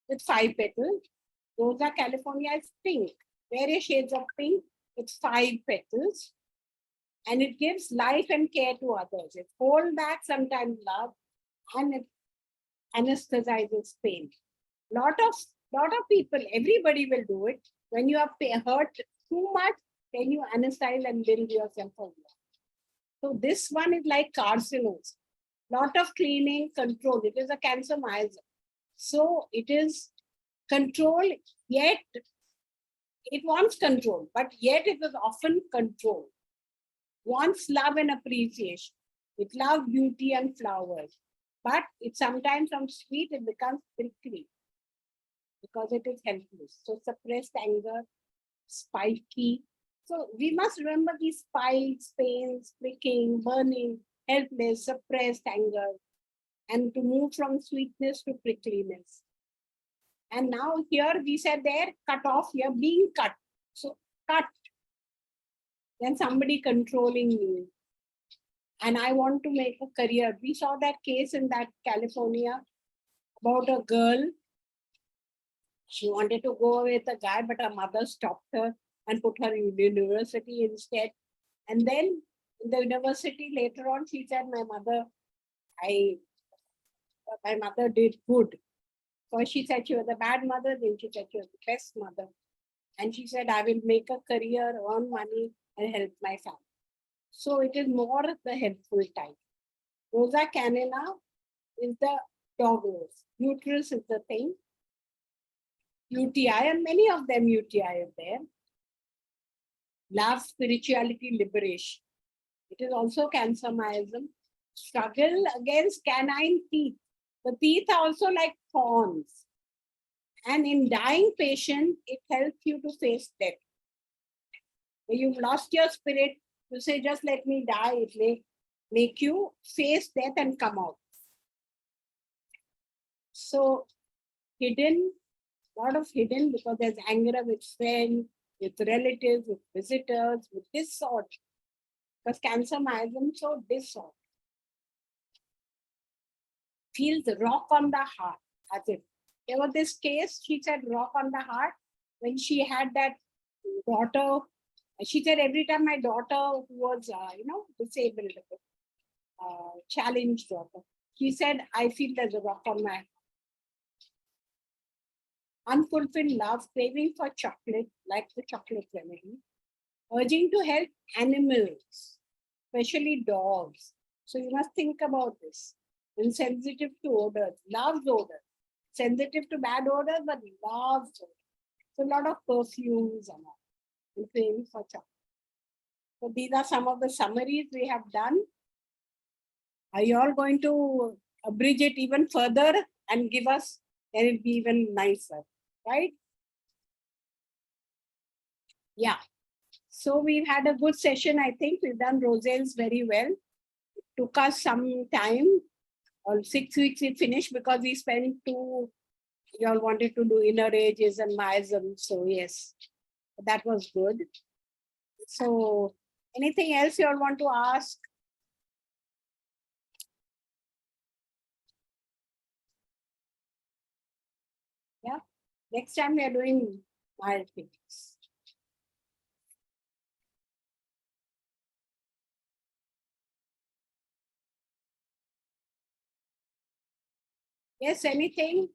Speaker 1: with 5 petals. Rosa California is pink, various shades of pink with 5 petals. And it gives life and care to others. It holds back sometimes love and it anesthetizes pain. Lot of people, everybody will do it. When you are hurt too much, then you anesthetize and build yourself a wall. So this one is like carcinosis. Lot of cleaning, control. It is a cancer miasm. So it is control, yet it wants control, but yet it is often controlled. Wants love and appreciation. It loves beauty and flowers. But it sometimes from sweet, it becomes prickly because it is helpless. So suppressed anger, spiky. So we must remember these spikes, pains, pricking, burning, helpless, suppressed anger, and to move from sweetness to prickliness. And now here we said there, cut off, here being cut. So cut. Then somebody controlling me. And I want to make a career. We saw that case in that California about a girl. She wanted to go with a guy, but her mother stopped her and put her in university instead. And then in the university later on, she said, my mother did good. So she said she was a bad mother, then she said she was the best mother. And she said, I will make a career, earn money, and help my family. So it is more the helpful type. Rosa canina is the dog rose. Uterus is the thing. UTI, and many of them UTI is there. Love, spirituality, liberation. It is also cancer miasm. Struggle against canine teeth. The teeth are also like thorns. And in dying patient, it helps you to face death. When you've lost your spirit, you say, just let me die. It may make you face death and come out. So hidden, lot of hidden, because there's anger with friends, with relatives, with visitors, with this sort. Because cancer miasm, so this sort. Feels rock on the heart, as if. There was this case, she said rock on the heart, when she had that daughter. She said every time my daughter who was, disabled, challenged daughter, she said, I feel there's a rock on my heart. Unfulfilled love, craving for chocolate, like the chocolate remedy, urging to help animals, especially dogs. So you must think about this. Insensitive to odors, loves odor. Sensitive to bad odors, but loves odor. So a lot of perfumes and all. And craving for chocolate. So these are some of the summaries we have done. Are you all going to abridge it even further and give us, then it'll be even nicer, right? Yeah. So we've had a good session, I think. We've done Roselle's very well. It took us some time. All 6 weeks we finished because we spent 2, you all wanted to do inner ages and miasm. So yes, that was good. So anything else you all want to ask? Yeah. Next time we are doing mild things. Yes, anything?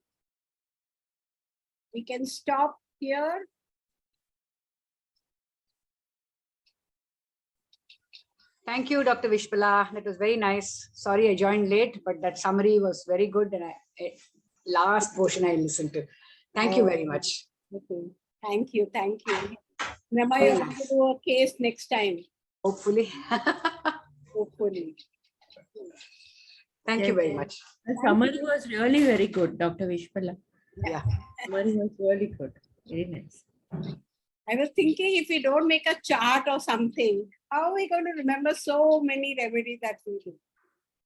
Speaker 1: We can stop here.
Speaker 5: Thank you, Dr. Vishpala. That was very nice. Sorry I joined late, but that summary was very good. And last portion I listened to. Thank you very much.
Speaker 1: Okay. Thank you. Thank you. Remember, you have to do a case next time.
Speaker 5: Hopefully.
Speaker 1: Hopefully.
Speaker 5: Thank you very much.
Speaker 3: The summary was really very good, Dr. Vishpala.
Speaker 5: Yeah.
Speaker 3: Summary was really good. Very nice.
Speaker 1: I was thinking if we don't make a chart or something, how are we going to remember so many remedies that we do?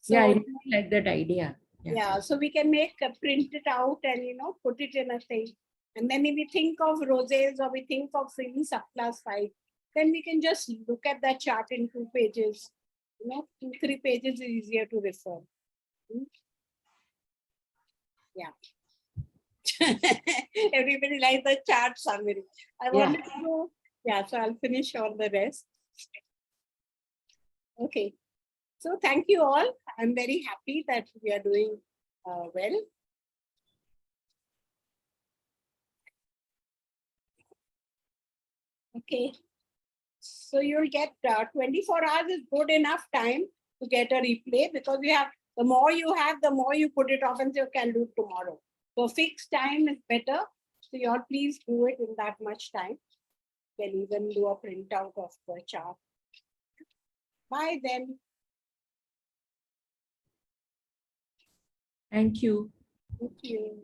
Speaker 1: So,
Speaker 3: Yeah, I really like that idea.
Speaker 1: yeah, so we can make print it out and put it in a thing. And then if we think of roses or we think of freely subclass 5, then we can just look at that chart in 2 pages. 2, 3 pages is easier to refer. Yeah. Everybody likes the chart summary. I wanted to know. Yeah, so I'll finish all the rest. Okay. So thank you all. I'm very happy that we are doing well. Okay. So you'll get 24 hours is good enough time to get a replay, because we have, the more you have, the more you put it off and say, you can do it tomorrow. So fixed time is better. So you all please do it in that much time. You can even do a printout of the chart. Bye then.
Speaker 3: Thank you.
Speaker 1: Thank you.